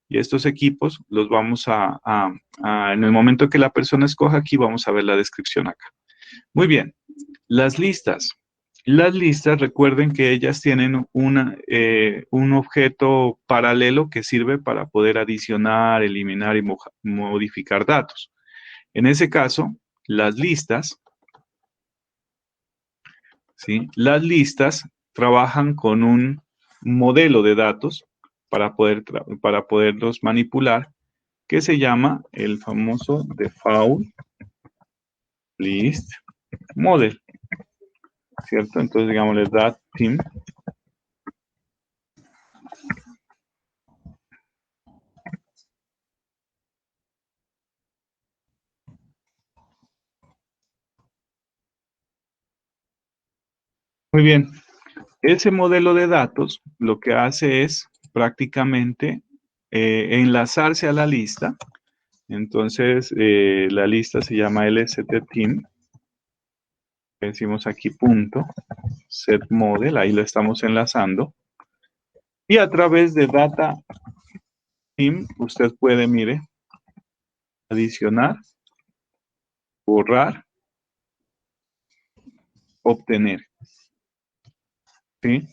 Speaker 1: y estos equipos los vamos en el momento que la persona escoja aquí, vamos a ver la descripción acá. Muy bien, las listas. Las listas, recuerden que ellas tienen un objeto paralelo que sirve para poder adicionar, eliminar y modificar datos. En ese caso, las listas, ¿sí? Las listas trabajan con un modelo de datos para poderlos manipular, que se llama el famoso Default List Model, ¿cierto? Entonces, digámosle .team. Muy bien, ese modelo de datos lo que hace es prácticamente enlazarse a la lista. Entonces, la lista se llama lstteam. Decimos aquí punto, set model, ahí lo estamos enlazando. Y a través de data team, usted puede, mire, adicionar, borrar, obtener. ¿Sí?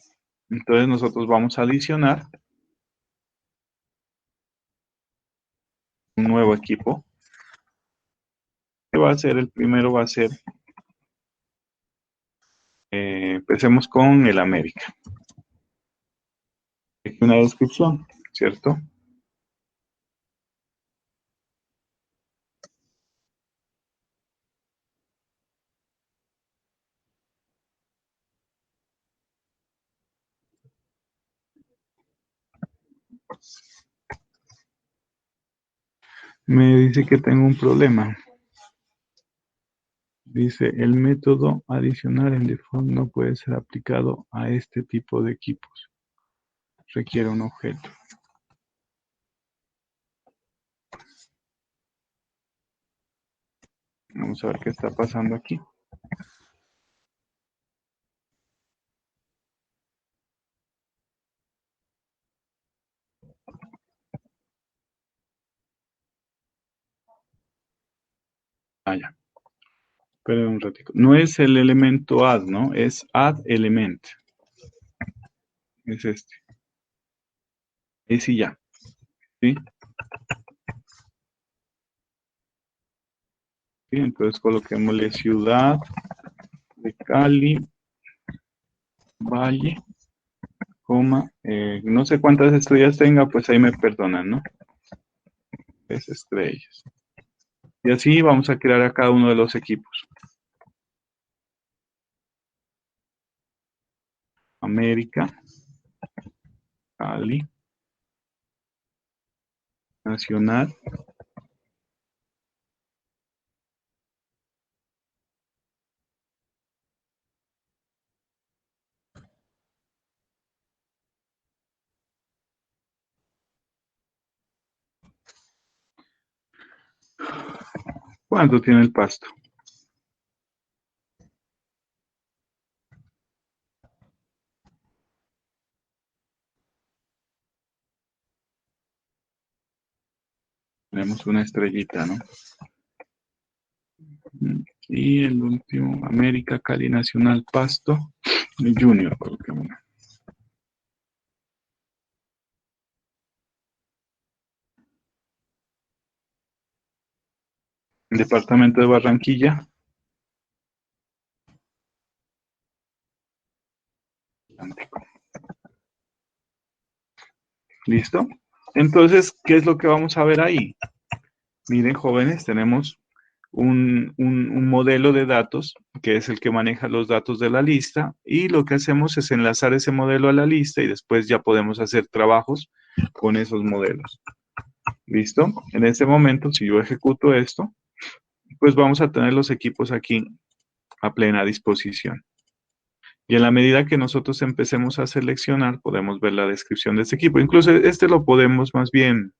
Speaker 1: Entonces nosotros vamos a adicionar un nuevo equipo. ¿Qué va a ser? El primero va a ser, empecemos con el América. Aquí una descripción, ¿cierto? Me dice que tengo un problema. Dice, el método adicional en default no puede ser aplicado a este tipo de equipos. Requiere un objeto. Vamos a ver qué está pasando aquí. Ah, ya. Esperen un ratito. No es el elemento add, ¿no? Es add element. Es este. Y sí, ya. ¿Sí? Sí, entonces coloquémosle ciudad de Cali, Valle, coma, no sé cuántas estrellas tenga, pues ahí me perdonan, ¿no? 3 estrellas. Y así vamos a crear a cada uno de los equipos. América, Cali, Nacional, ¿cuánto tiene el pasto? Tenemos una estrellita, ¿no? Y el último, América, Cali, Nacional, Pasto, Junior, coloquémosle. Departamento de Barranquilla. ¿Listo? Entonces, ¿qué es lo que vamos a ver ahí? Miren, jóvenes, tenemos un modelo de datos que es el que maneja los datos de la lista y lo que hacemos es enlazar ese modelo a la lista y después ya podemos hacer trabajos con esos modelos. ¿Listo? En este momento, si yo ejecuto esto, pues vamos a tener los equipos aquí a plena disposición. Y en la medida que nosotros empecemos a seleccionar, podemos ver la descripción de este equipo. Incluso este lo podemos más bien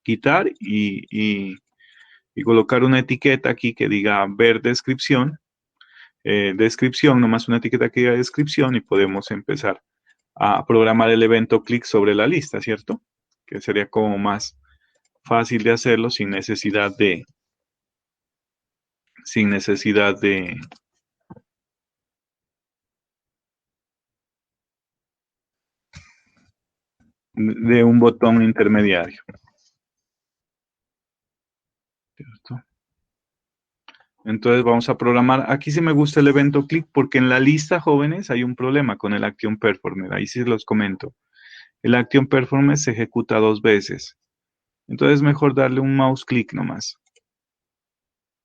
Speaker 1: quitar y colocar una etiqueta aquí que diga ver descripción, nomás una etiqueta que diga descripción y podemos empezar a programar el evento clic sobre la lista, ¿cierto? Que sería como más fácil de hacerlo sin necesidad de un botón intermediario, ¿cierto? Entonces vamos a programar. Aquí sí me gusta el evento click porque en la lista, jóvenes, hay un problema con el Action Performer. Ahí sí los comento. El Action Performer se ejecuta 2 veces. Entonces es mejor darle un mouse click nomás.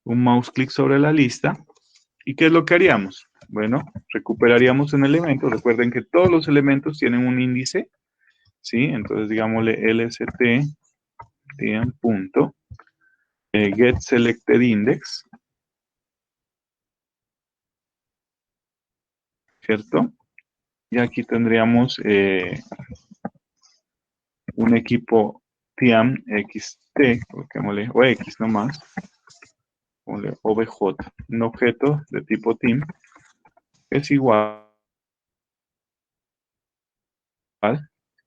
Speaker 1: Un mouse click sobre la lista. ¿Y qué es lo que haríamos? Bueno, recuperaríamos un elemento. Recuerden que todos los elementos tienen un índice. ¿Sí? Entonces digámosle lst punto get selected index. ¿Cierto? Y aquí tendríamos un equipo TIAM XT, coloquémosle, o X nomás, ponle OBJ, un objeto de tipo team, es igual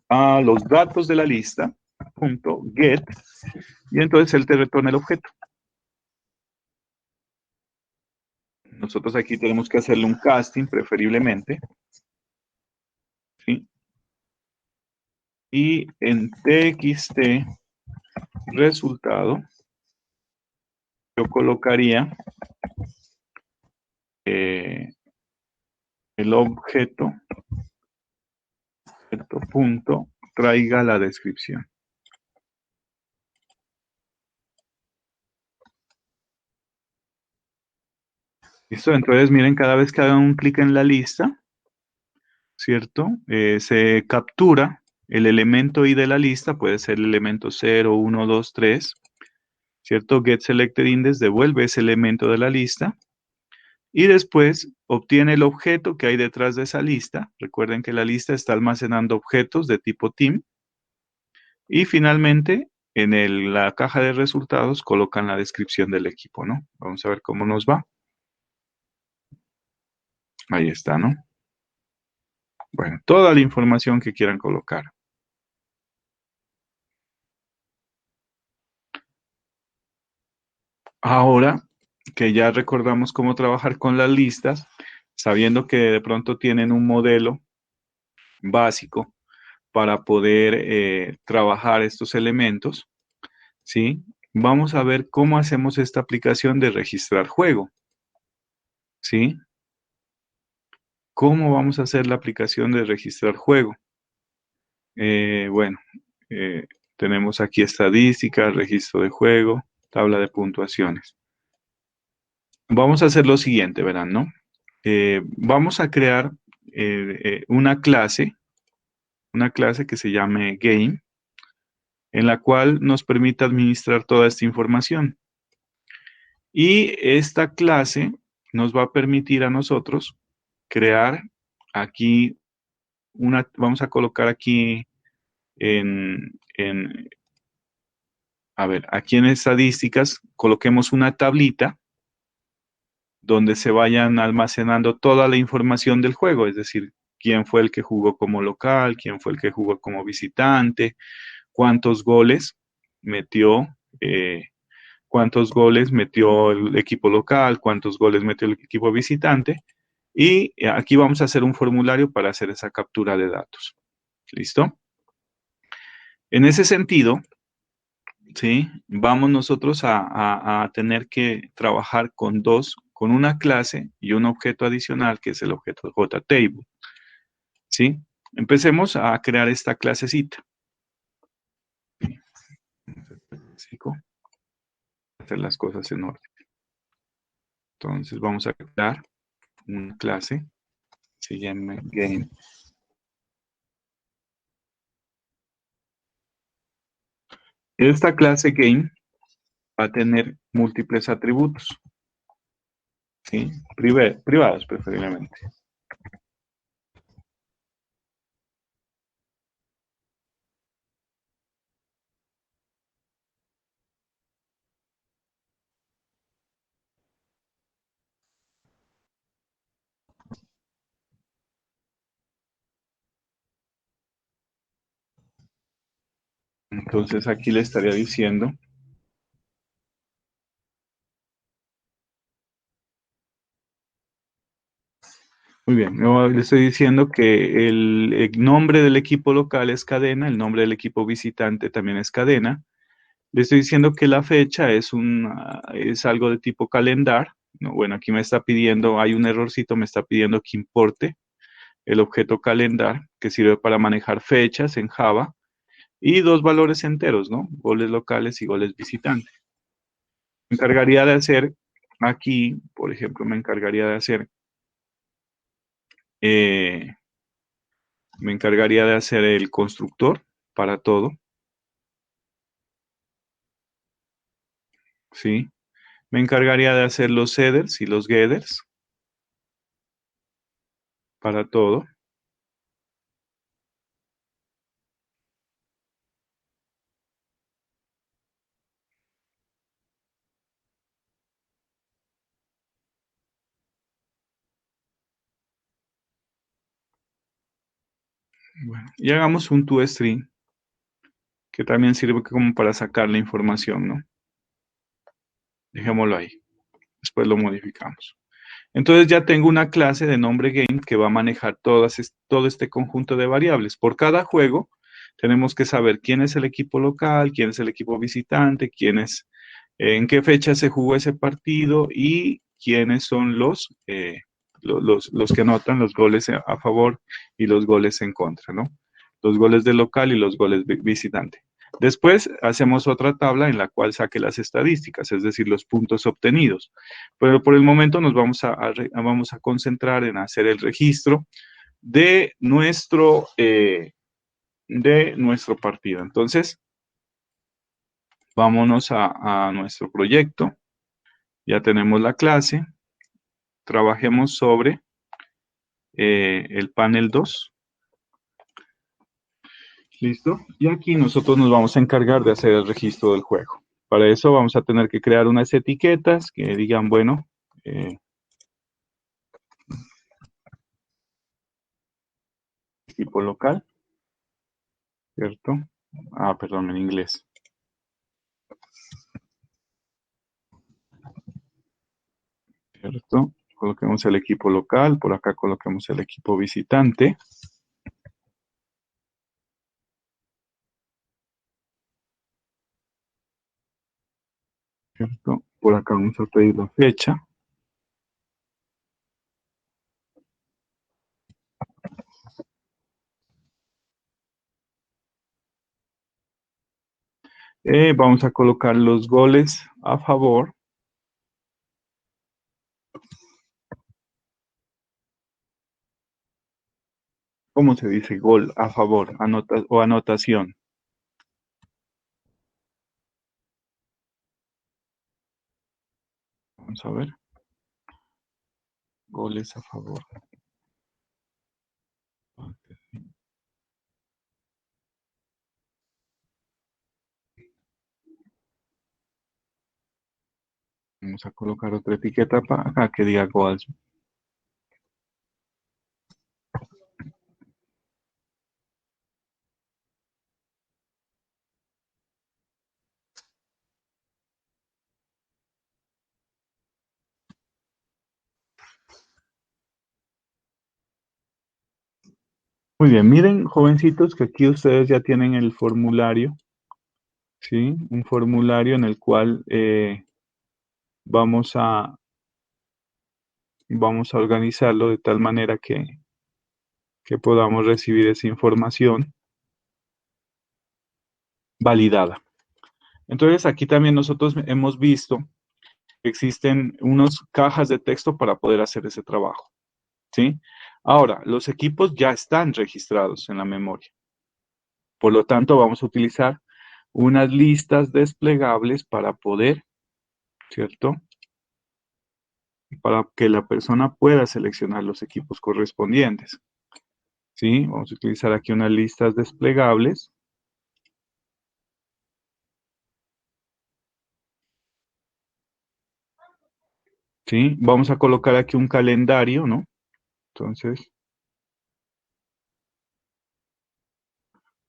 Speaker 1: a los datos de la lista, punto get, y entonces él te retorna el objeto. Nosotros aquí tenemos que hacerle un casting, preferiblemente, ¿sí? Y en txt resultado, yo colocaría el objeto punto traiga la descripción. ¿Listo? Entonces, miren, cada vez que hagan un clic en la lista, ¿cierto? Se captura el elemento i de la lista puede ser el elemento 0, 1, 2, 3, ¿cierto? GetSelectedIndex devuelve ese elemento de la lista y después obtiene el objeto que hay detrás de esa lista. Recuerden que la lista está almacenando objetos de tipo team. Y finalmente, en la caja de resultados colocan la descripción del equipo, ¿no? Vamos a ver cómo nos va. Ahí está, ¿no? Bueno, toda la información que quieran colocar. Ahora que ya recordamos cómo trabajar con las listas, sabiendo que de pronto tienen un modelo básico para poder trabajar estos elementos, ¿sí? Vamos a ver cómo hacemos esta aplicación de registrar juego, ¿sí? ¿Cómo vamos a hacer la aplicación de registrar juego? Bueno, eh, tenemos aquí estadísticas, registro de juego, tabla de puntuaciones. Vamos a hacer lo siguiente, verán, ¿no? Vamos a crear una clase que se llame Game, en la cual nos permite administrar toda esta información. Y esta clase nos va a permitir a nosotros crear aquí vamos a colocar aquí a ver, aquí en estadísticas coloquemos una tablita donde se vayan almacenando toda la información del juego, es decir, quién fue el que jugó como local, quién fue el que jugó como visitante, cuántos goles metió, eh, cuántos goles metió el equipo local, cuántos goles metió el equipo visitante, y aquí vamos a hacer un formulario para hacer esa captura de datos. ¿Listo? En ese sentido, ¿sí? Vamos nosotros a tener que trabajar con una clase y un objeto adicional que es el objeto JTable, ¿sí? Empecemos a crear esta clasecita. Hacer las cosas en orden. Entonces vamos a crear una clase, se llama Game. Esta clase Game va a tener múltiples atributos, ¿sí? Privados preferiblemente. Entonces aquí le estaría diciendo muy bien, le estoy diciendo que el nombre del equipo local es cadena, el nombre del equipo visitante también es cadena. Le estoy diciendo que la fecha es algo de tipo calendar. No, bueno, aquí me está pidiendo, hay un errorcito, me está pidiendo que importe el objeto calendar, que sirve para manejar fechas en Java, y dos valores enteros, ¿no? Goles locales y goles visitantes. Me encargaría de hacer aquí, por ejemplo, eh, me encargaría de hacer el constructor para todo, ¿sí? Me encargaría de hacer los headers y los getters para todo. Bueno, y hagamos un toString que también sirve como para sacar la información, ¿no? Dejémoslo ahí. Después lo modificamos. Entonces ya tengo una clase de nombre game que va a manejar todo este conjunto de variables. Por cada juego tenemos que saber quién es el equipo local, quién es el equipo visitante, en qué fecha se jugó ese partido y quiénes son los que anotan los goles a favor y los goles en contra, ¿no? Los goles de local y los goles visitante. Después hacemos otra tabla en la cual saque las estadísticas, es decir, los puntos obtenidos. Pero por el momento nos vamos a concentrar en hacer el registro de de nuestro partido. Entonces, vámonos a nuestro proyecto. Ya tenemos la clase. Trabajemos sobre el panel 2. ¿Listo? Y aquí nosotros nos vamos a encargar de hacer el registro del juego. Para eso vamos a tener que crear unas etiquetas que digan, bueno, tipo local, ¿cierto? Ah, perdón, en inglés. ¿Cierto? Coloquemos el equipo local, por acá coloquemos el equipo visitante. ¿Cierto? Por acá vamos a pedir la fecha. Vamos a colocar los goles a favor. ¿Cómo se dice gol a favor o anotación? Vamos a ver. Goles a favor. Vamos a colocar otra etiqueta para acá que diga goals. Muy bien, miren, jovencitos, que aquí ustedes ya tienen el formulario, ¿sí? Un formulario en el cual vamos a, vamos a organizarlo de tal manera que podamos recibir esa información validada. Entonces, aquí también nosotros hemos visto que existen unas cajas de texto para poder hacer ese trabajo, ¿sí? Ahora, los equipos ya están registrados en la memoria. Por lo tanto, vamos a utilizar unas listas desplegables para poder, ¿cierto? Para que la persona pueda seleccionar los equipos correspondientes. ¿Sí? Vamos a utilizar aquí unas listas desplegables. ¿Sí? Vamos a colocar aquí un calendario, ¿no? Entonces,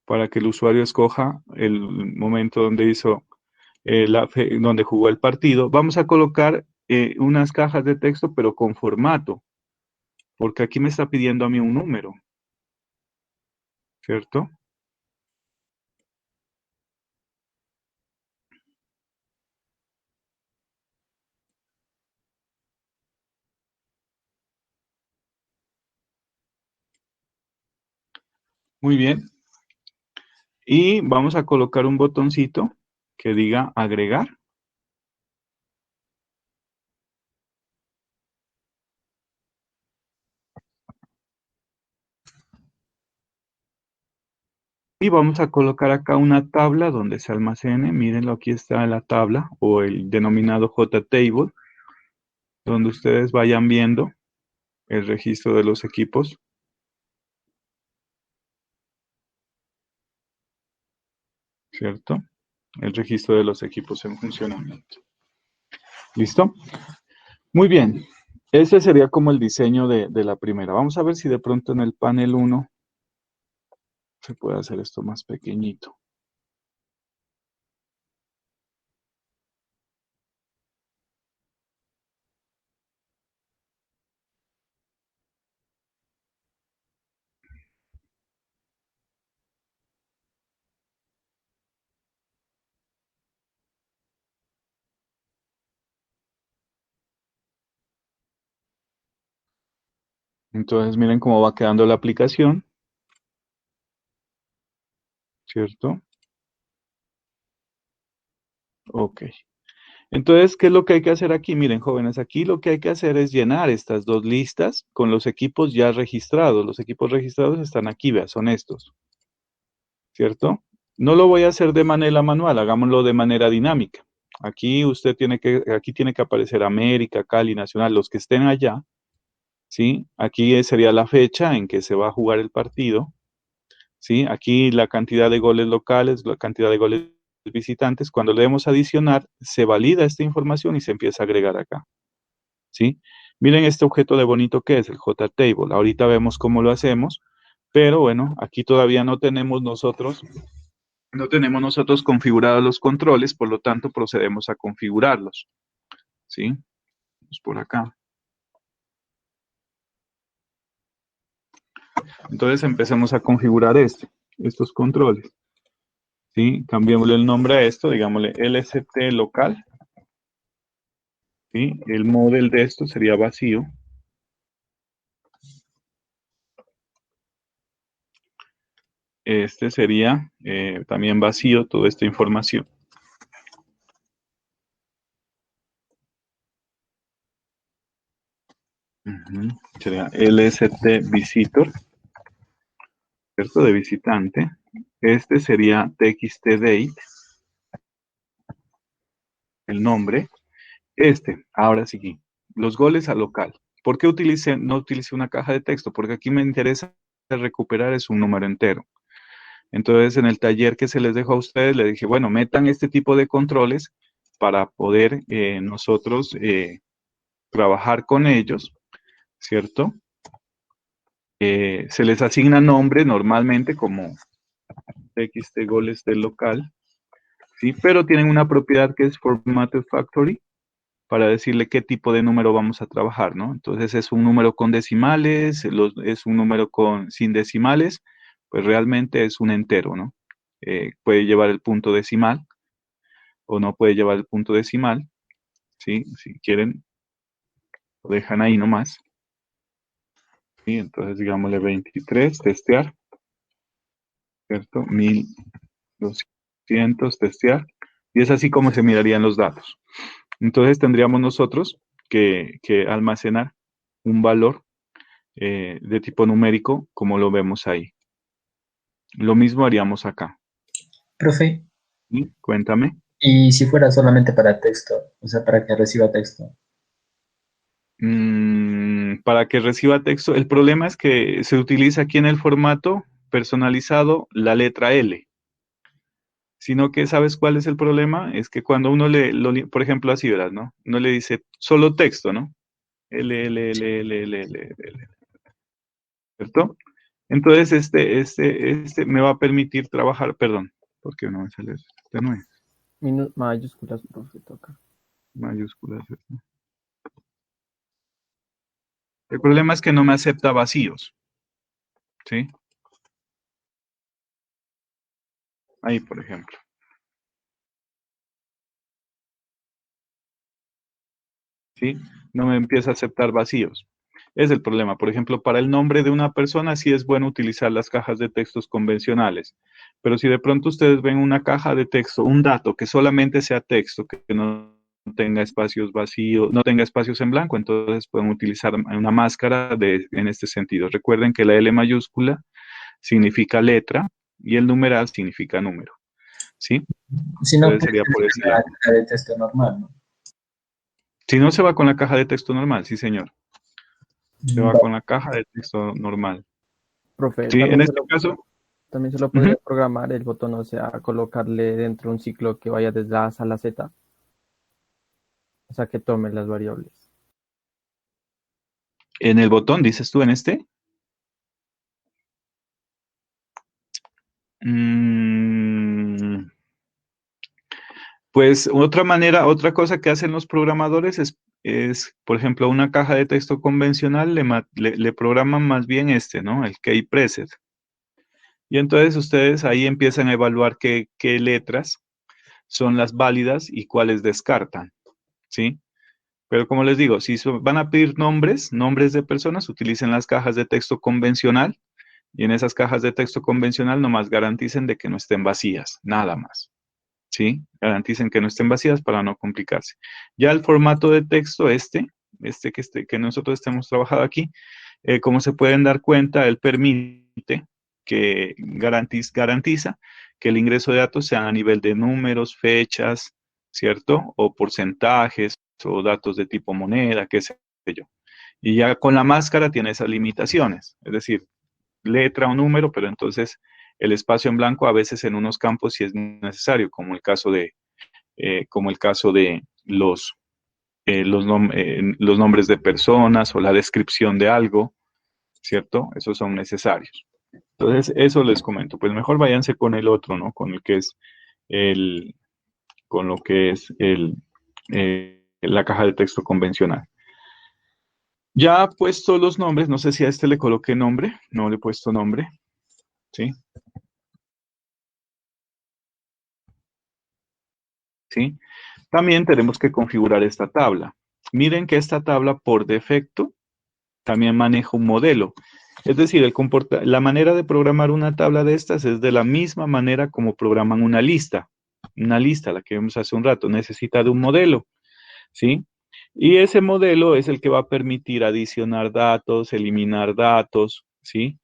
Speaker 1: para que el usuario escoja el momento donde hizo, donde jugó el partido. Vamos a colocar unas cajas de texto, pero con formato, porque aquí me está pidiendo a mí un número, ¿cierto? Muy bien. Y vamos a colocar un botoncito que diga agregar. Y vamos a colocar acá una tabla donde se almacene. Mírenlo, aquí está la tabla o el denominado JTable, donde ustedes vayan viendo el registro de los equipos. ¿Cierto? El registro de los equipos en funcionamiento. ¿Listo? Muy bien. Ese sería como el diseño de la primera. Vamos a ver si de pronto en el panel 1 se puede hacer esto más pequeñito. Entonces miren cómo va quedando la aplicación. ¿Cierto? Ok. Entonces, ¿qué es lo que hay que hacer aquí? Miren, jóvenes, aquí lo que hay que hacer es llenar estas dos listas con los equipos ya registrados. Los equipos registrados están aquí, vean, son estos. ¿cierto? No lo voy a hacer de manera manual, hagámoslo de manera dinámica. Aquí tiene que aparecer América, Cali, Nacional, los que estén allá, ¿sí? Aquí sería la fecha en que se va a jugar el partido, ¿sí? Aquí la cantidad de goles locales, la cantidad de goles visitantes. Cuando le demos adicionar, se valida esta información y se empieza a agregar acá, ¿sí? Miren este objeto de bonito que es el JTable. Ahorita vemos cómo lo hacemos, pero bueno, aquí todavía no tenemos nosotros configurados los controles, por lo tanto procedemos a configurarlos, ¿sí? Vamos por acá. Entonces empecemos a configurar estos controles, ¿sí? Cambiémosle el nombre a esto, digámosle LST local, ¿sí? El model de esto sería vacío. Este sería también vacío, toda esta información. Sería LST visitor, ¿cierto? De visitante. Este sería txtdate, el nombre. Ahora sí, los goles a local. ¿Por qué no utilicé una caja de texto? Porque aquí me interesa recuperar es un número entero. Entonces, en el taller que se les dejó a ustedes, le dije, bueno, metan este tipo de controles para poder nosotros trabajar con ellos, ¿cierto? Se les asigna nombre normalmente como txt goles del local, ¿sí? Pero tienen una propiedad que es formatted factory para decirle qué tipo de número vamos a trabajar, ¿no? Entonces es un número con decimales, es un número sin decimales, pues realmente es un entero, ¿no? Puede llevar el punto decimal o no puede llevar el punto decimal, ¿sí? Si quieren, lo dejan ahí nomás, ¿sí? Entonces digámosle 23, testear, ¿cierto? 1200, testear, y es así como se mirarían los datos. Entonces tendríamos nosotros que almacenar un valor de tipo numérico, como lo vemos ahí. Lo mismo haríamos acá.
Speaker 4: Profe,
Speaker 1: ¿Sí? Cuéntame.
Speaker 4: ¿y si fuera solamente para texto? O sea, para que reciba texto.
Speaker 1: Para que reciba texto, el problema es que se utiliza aquí en el formato personalizado la letra L. Sino que, ¿sabes cuál es el problema? Es que cuando uno por ejemplo, así, ¿verdad? ¿No? Uno le dice solo texto, ¿no? L, L, L, L, L, L, L, L, ¿cierto? Entonces, este me va a permitir trabajar, perdón, ¿por qué no me sale eso? Este no es
Speaker 5: Mayúsculas, profe, toca.
Speaker 1: mayúsculas. ¿No? El problema es que no me acepta vacíos, ¿sí? Ahí, por ejemplo. ¿Sí? No me empieza a aceptar vacíos. Es el problema. Por ejemplo, para el nombre de una persona sí es bueno utilizar las cajas de textos convencionales. Pero si de pronto ustedes ven una caja de texto, un dato que solamente sea texto, que no tenga espacios vacíos, no tenga espacios en blanco, entonces pueden utilizar una máscara en este sentido. Recuerden que la L mayúscula significa letra y el numeral significa número. ¿Sí?
Speaker 4: Si no,
Speaker 1: Entonces
Speaker 4: pues
Speaker 1: sería por ese lado.
Speaker 4: la de texto normal, ¿no?
Speaker 1: Si no, se va con la caja de texto normal, sí, señor. Se va
Speaker 4: Va.
Speaker 1: con la caja de texto normal.
Speaker 5: Profe,
Speaker 1: Sí, en este caso.
Speaker 5: también se lo podría programar el botón, o sea, colocarle dentro un ciclo que vaya desde A hasta la Z. O sea, que tome las variables.
Speaker 1: En el botón, dices tú, en este. Pues otra cosa que hacen los programadores por ejemplo, una caja de texto convencional le programan más bien ¿no? El key preset. Y entonces ustedes ahí empiezan a evaluar qué letras son las válidas y cuáles descartan, ¿sí? Pero como les digo, si van a pedir nombres de personas, utilicen las cajas de texto convencional y en esas cajas de texto convencional nomás garanticen de que no estén vacías, nada más, ¿sí? Garanticen que no estén vacías para no complicarse. Ya el formato de texto que nosotros hemos trabajado aquí, como se pueden dar cuenta, él permite que garantiza que el ingreso de datos sea a nivel de números, fechas, ¿cierto? O porcentajes o datos de tipo moneda, qué sé yo. Y ya con la máscara tiene esas limitaciones, es decir, letra o número, pero entonces el espacio en blanco a veces en unos campos sí es necesario, como el caso de los nombres de personas o la descripción de algo, ¿cierto? Esos son necesarios. Entonces, eso les comento. Pues mejor váyanse con el otro, ¿no? Con el que es el, con lo que es la caja de texto convencional. Ya puesto los nombres, no sé si a este le coloqué nombre, no le he puesto nombre, ¿sí? ¿Sí? También tenemos que configurar esta tabla. Miren que esta tabla por defecto también maneja un modelo. Es decir, la manera de programar una tabla de estas es de la misma manera como programan una lista. Una lista, la que vimos hace un rato, necesita de un modelo, ¿sí? Y ese modelo es el que va a permitir adicionar datos, eliminar datos, ¿sí?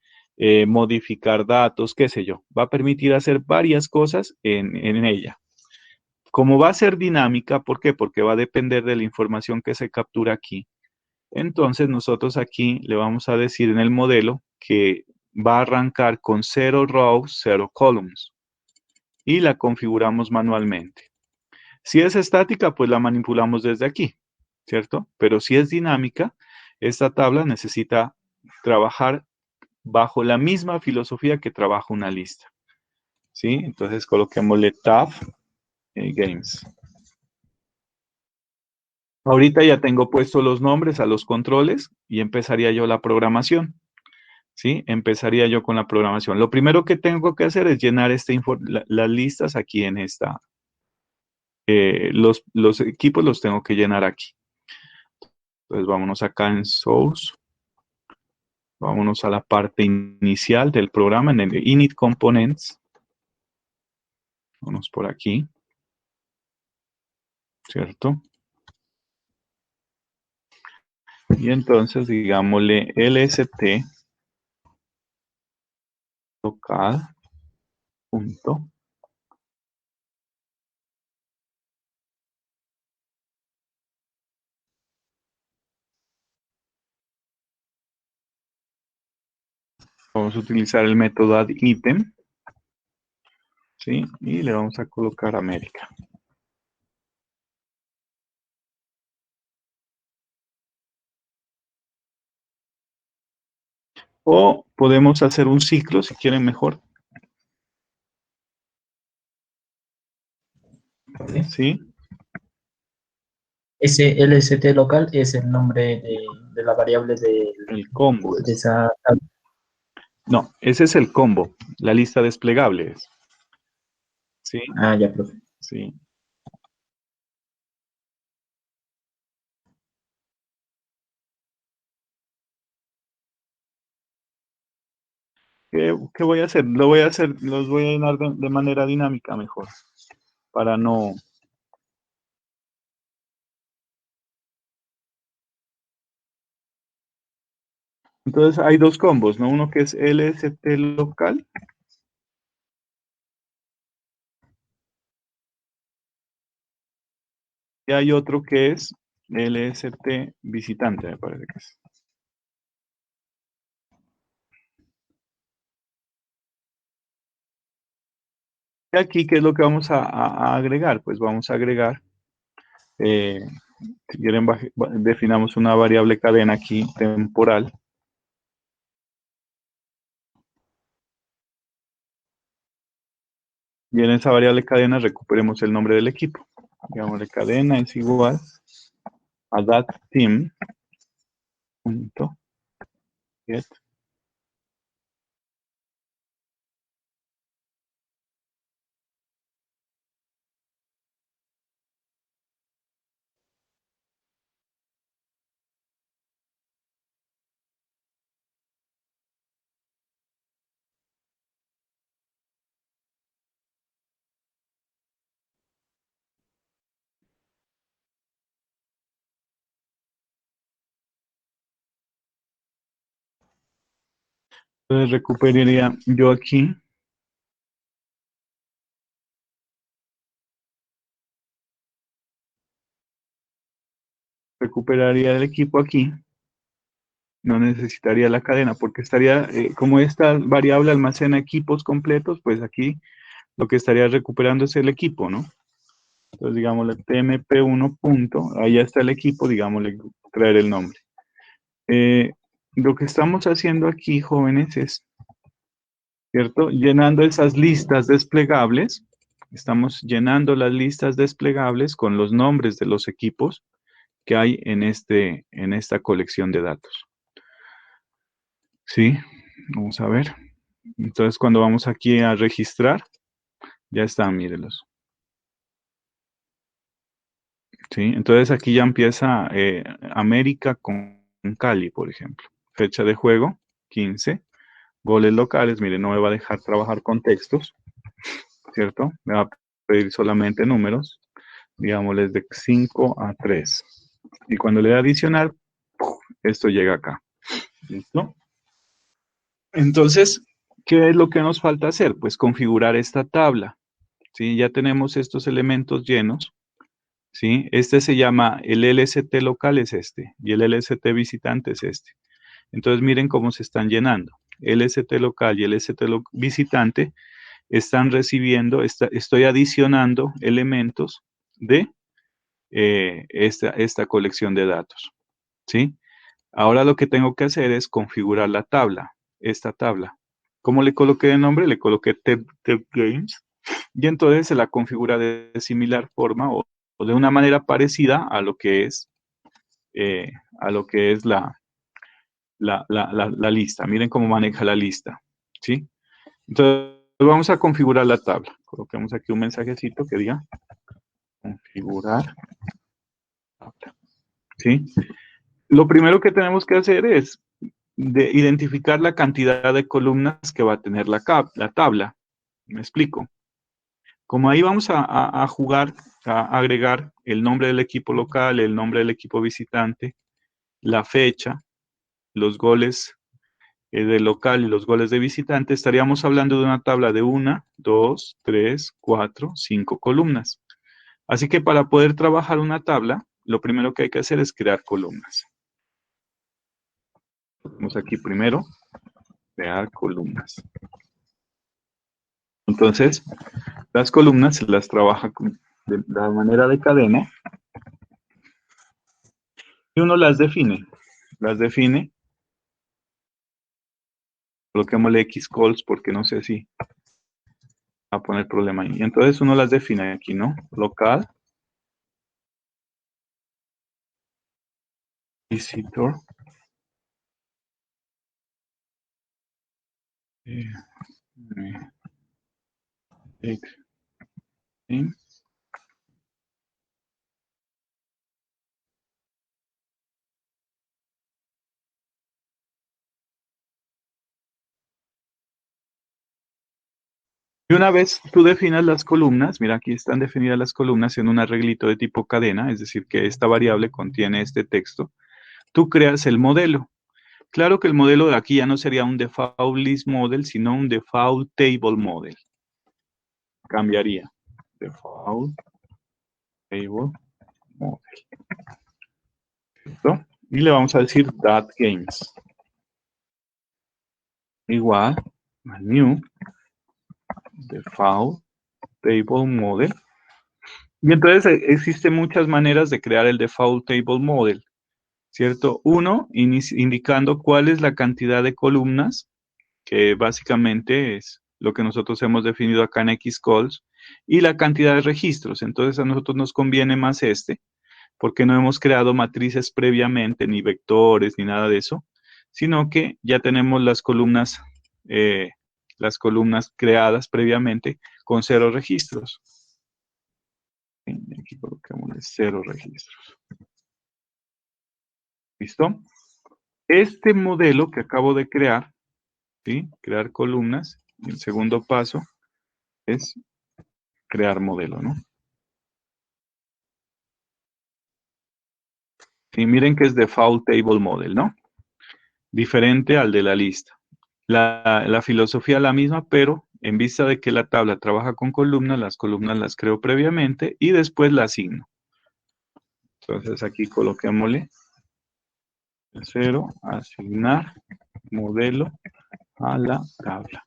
Speaker 1: Modificar datos, qué sé yo. Va a permitir hacer varias cosas en ella. Como va a ser dinámica, ¿por qué? Porque va a depender de la información que se captura aquí. Entonces nosotros aquí le vamos a decir en el modelo que va a arrancar con 0 rows, 0 columns y la configuramos manualmente. Si es estática, pues la manipulamos desde aquí, ¿cierto? Pero si es dinámica, esta tabla necesita trabajar bajo la misma filosofía que trabaja una lista, ¿sí? Entonces coloquémosle tab games. Ahorita ya tengo puestos los nombres a los controles y empezaría yo la programación. ¿Sí? Empezaría yo con la programación. Lo primero que tengo que hacer es llenar las listas aquí en esta. Los equipos los tengo que llenar aquí. Entonces vámonos acá en Source. Vámonos a la parte inicial del programa, en el Init Components. Vamos por aquí. ¿Cierto? Y entonces digámosle lst local punto. Vamos a utilizar el método addItem, ¿sí? Y le vamos a colocar América. O podemos hacer un ciclo, si quieren mejor. ¿Sí?
Speaker 4: Ese LST local es el nombre de la variable
Speaker 1: El combo.
Speaker 4: de esa tabla.
Speaker 1: No, ese es el combo, la lista desplegable. ¿Sí?
Speaker 4: Ah, ya, profe.
Speaker 1: Sí. ¿Qué voy a hacer? Los voy a llenar de manera dinámica mejor, para no. Entonces hay dos combos, ¿no? Uno que es LST local. Y hay otro que es LST visitante, me parece que es. Y aquí, ¿qué es lo que vamos a agregar? Pues vamos a agregar, si quieren, definamos una variable cadena aquí, temporal. Y en esa variable cadena recuperemos el nombre del equipo. Digámosle cadena es igual a thatTeam.get. Entonces recuperaría yo aquí. Recuperaría el equipo aquí. No necesitaría la cadena porque estaría, como esta variable almacena equipos completos, pues aquí lo que estaría recuperando es el equipo, ¿no? Entonces, digámosle tmp1 punto, ahí ya está el equipo, digámosle traer el nombre. Lo que estamos haciendo aquí, jóvenes, es, ¿cierto? Llenando esas listas desplegables, estamos llenando las listas desplegables con los nombres de los equipos que hay en esta colección de datos. ¿Sí? Vamos a ver. Entonces, cuando vamos aquí a registrar, ya están, mírenlos. ¿Sí? Entonces, aquí ya empieza América con Cali, por ejemplo. Fecha de juego, 15. Goles locales, miren, no me va a dejar trabajar con textos, ¿cierto? Me va a pedir solamente números, digámosles de 5 a 3. Y cuando le dé adicionar, esto llega acá. ¿Listo? Entonces, ¿qué es lo que nos falta hacer? Pues configurar esta tabla. ¿Sí? Ya tenemos estos elementos llenos. ¿Sí? Este se llama el LST local, es este, y el LST visitante es este. Entonces, miren cómo se están llenando. LST local y LST visitante están recibiendo, estoy adicionando elementos de esta colección de datos. ¿Sí? Ahora lo que tengo que hacer es configurar la tabla, esta tabla. ¿Cómo le coloqué de nombre? Le coloqué TEP-Games y entonces se la configura de similar forma o de una manera parecida a lo que es, la lista. Miren cómo maneja la lista. ¿Sí? Entonces vamos a configurar la tabla. Coloquemos aquí un mensajecito que diga configurar tabla. ¿Sí? Lo primero que tenemos que hacer es identificar la cantidad de columnas que va a tener la tabla. Me explico. Como ahí vamos a jugar, a agregar el nombre del equipo local, el nombre del equipo visitante, la fecha, los goles de local y los goles de visitante, estaríamos hablando de una tabla de 1, 2, 3, 4, 5 columnas. Así que para poder trabajar una tabla, lo primero que hay que hacer es crear columnas. Vamos aquí primero, crear columnas. Entonces, las columnas se las trabaja de la manera de cadena y uno las define. Las define, coloquémosle X calls porque no sé si va a poner problema ahí. Y entonces uno las define aquí, ¿no? Local, visitor, name. Y una vez tú definas las columnas, mira, aquí están definidas las columnas en un arreglito de tipo cadena, es decir, que esta variable contiene este texto, tú creas el modelo. Claro que el modelo de aquí ya no sería un default list model, sino un default table model. Cambiaría. Default table model. ¿Listo? Y le vamos a decir .games. Igual a new default table model. Y entonces existen muchas maneras de crear el default table model, ¿cierto? Uno, indicando cuál es la cantidad de columnas, que básicamente es lo que nosotros hemos definido acá en Xcolls, y la cantidad de registros. Entonces a nosotros nos conviene más porque no hemos creado matrices previamente, ni vectores, ni nada de eso, sino que ya tenemos las columnas creadas previamente con 0 registros. Aquí colocamos 0 registros. ¿Listo? Este modelo que acabo de crear, ¿sí? Crear columnas, y el segundo paso es crear modelo, ¿no? Sí, miren que es default table model, ¿no? Diferente al de la lista. La filosofía es la misma, pero en vista de que la tabla trabaja con columnas, las columnas las creo previamente y después las asigno. Entonces aquí coloquémosle 0, asignar modelo a la tabla.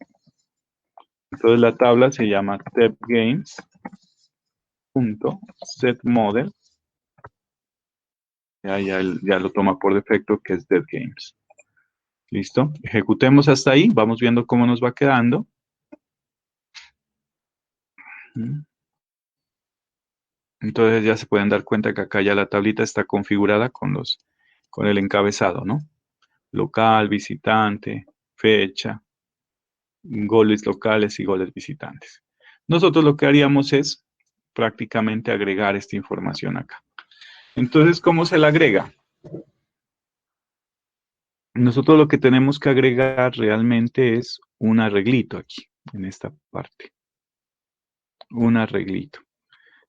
Speaker 1: Entonces la tabla se llama TEPGames.setModel. Ya lo toma por defecto que es TEPGames. ¿Listo? Ejecutemos hasta ahí. Vamos viendo cómo nos va quedando. Entonces ya se pueden dar cuenta que acá ya la tablita está configurada con el encabezado, ¿no? Local, visitante, fecha, goles locales y goles visitantes. Nosotros lo que haríamos es prácticamente agregar esta información acá. Entonces, ¿cómo se la agrega? Nosotros lo que tenemos que agregar realmente es un arreglito aquí, en esta parte. Un arreglito.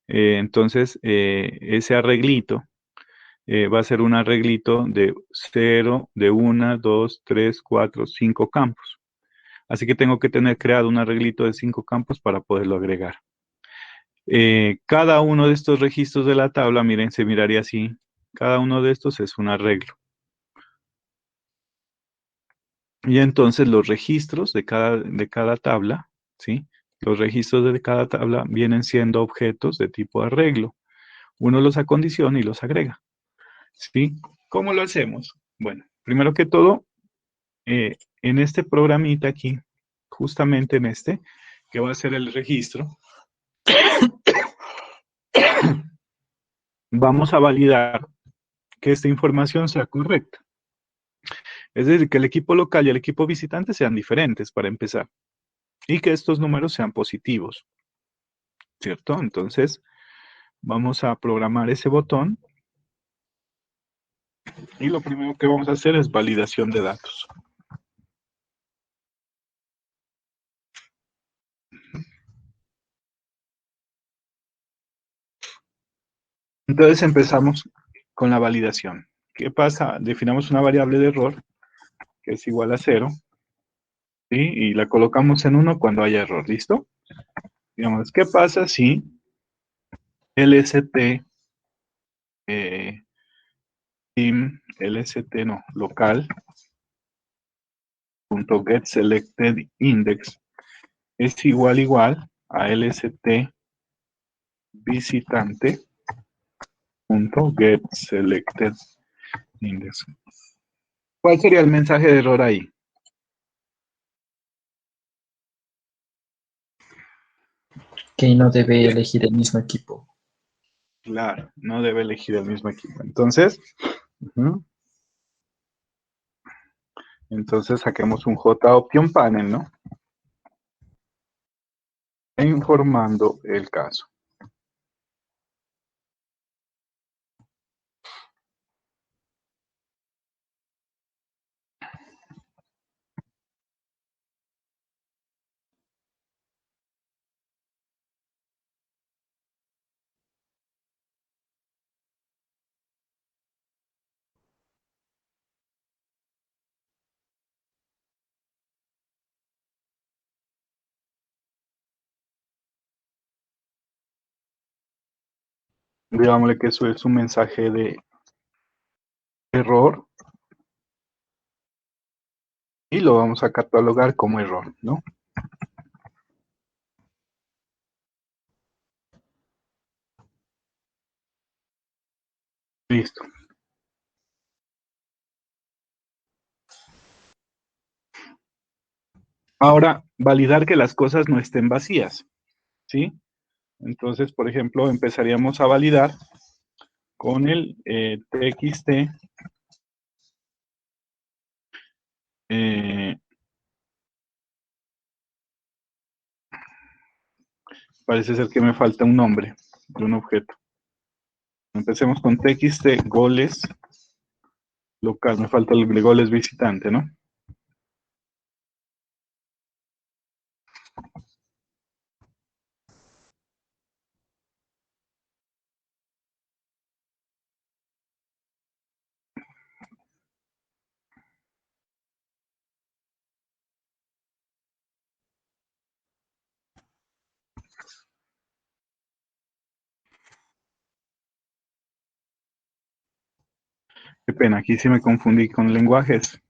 Speaker 1: Entonces, ese arreglito va a ser un arreglito de 0, de 1, 2, 3, 4, 5 campos. Así que tengo que tener creado un arreglito de 5 campos para poderlo agregar. Cada uno de estos registros de la tabla, miren, se miraría así. Cada uno de estos es un arreglo. Y entonces los registros de cada tabla, ¿sí? Los registros de cada tabla vienen siendo objetos de tipo arreglo. Uno los acondiciona y los agrega, ¿sí? ¿Cómo lo hacemos? Bueno, primero que todo, en este programita aquí, justamente en este, que va a ser el registro, vamos a validar que esta información sea correcta. Es decir, que el equipo local y el equipo visitante sean diferentes para empezar y que estos números sean positivos, ¿cierto? Entonces, vamos a programar ese botón y lo primero que vamos a hacer es validación de datos. Entonces empezamos con la validación. ¿Qué pasa? Definamos una variable de error que es igual a 0, ¿sí? Y la colocamos en 1 cuando haya error, ¿listo? Digamos, ¿qué pasa si LST, local, punto get selected index es igual a LST visitante punto get selected index? ¿Cuál sería el mensaje de error ahí?
Speaker 4: Que no debe elegir el mismo equipo.
Speaker 1: Claro, no debe elegir el mismo equipo. Entonces, entonces saquemos un J-Option Panel, ¿no? Informando el caso. Digámosle que eso es un mensaje de error y lo vamos a catalogar como error, ¿no? Listo. Ahora, validar que las cosas no estén vacías, ¿sí? Entonces, por ejemplo, empezaríamos a validar con el txt. Parece ser que me falta un nombre de un objeto. Empecemos con txt goles local. Me falta el de goles visitante, ¿no? Qué pena, aquí sí me confundí con lenguajes.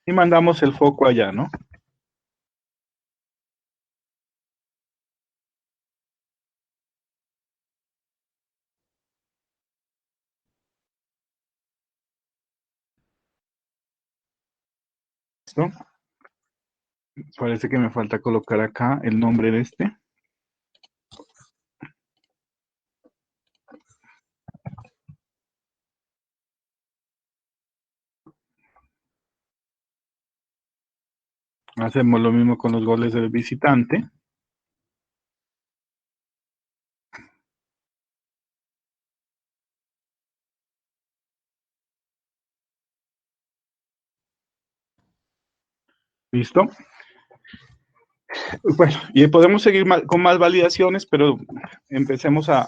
Speaker 1: Y mandamos el foco allá, ¿no? ¿Listo? Parece que me falta colocar acá el nombre de este. Hacemos lo mismo con los goles del visitante. ¿Listo? Bueno, y podemos seguir con más validaciones, pero empecemos a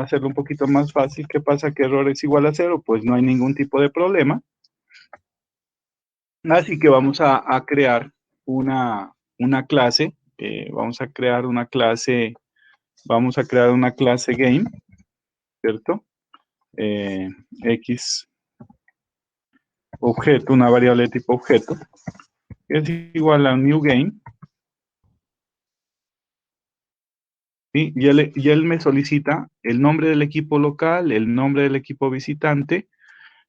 Speaker 1: hacerlo un poquito más fácil. ¿Qué pasa? ¿Que error es igual a cero? Pues no hay ningún tipo de problema. Así que vamos a crear una clase. Vamos a crear una clase game, ¿cierto? X objeto, una variable de tipo objeto, que es igual a new game. ¿Sí? Y él me solicita el nombre del equipo local, el nombre del equipo visitante,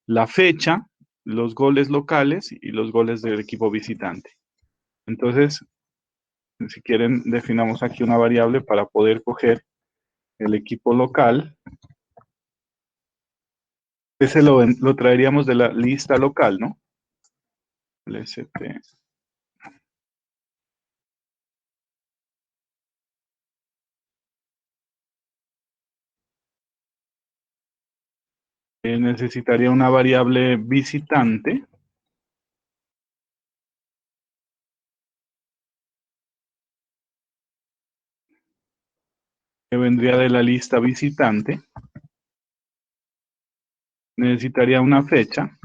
Speaker 1: la fecha, los goles locales y los goles del equipo visitante. Entonces, si quieren, definamos aquí una variable para poder coger el equipo local. Ese lo traeríamos de la lista local, ¿no? LST. Necesitaría una variable visitante. Que vendría de la lista visitante. Necesitaría una fecha.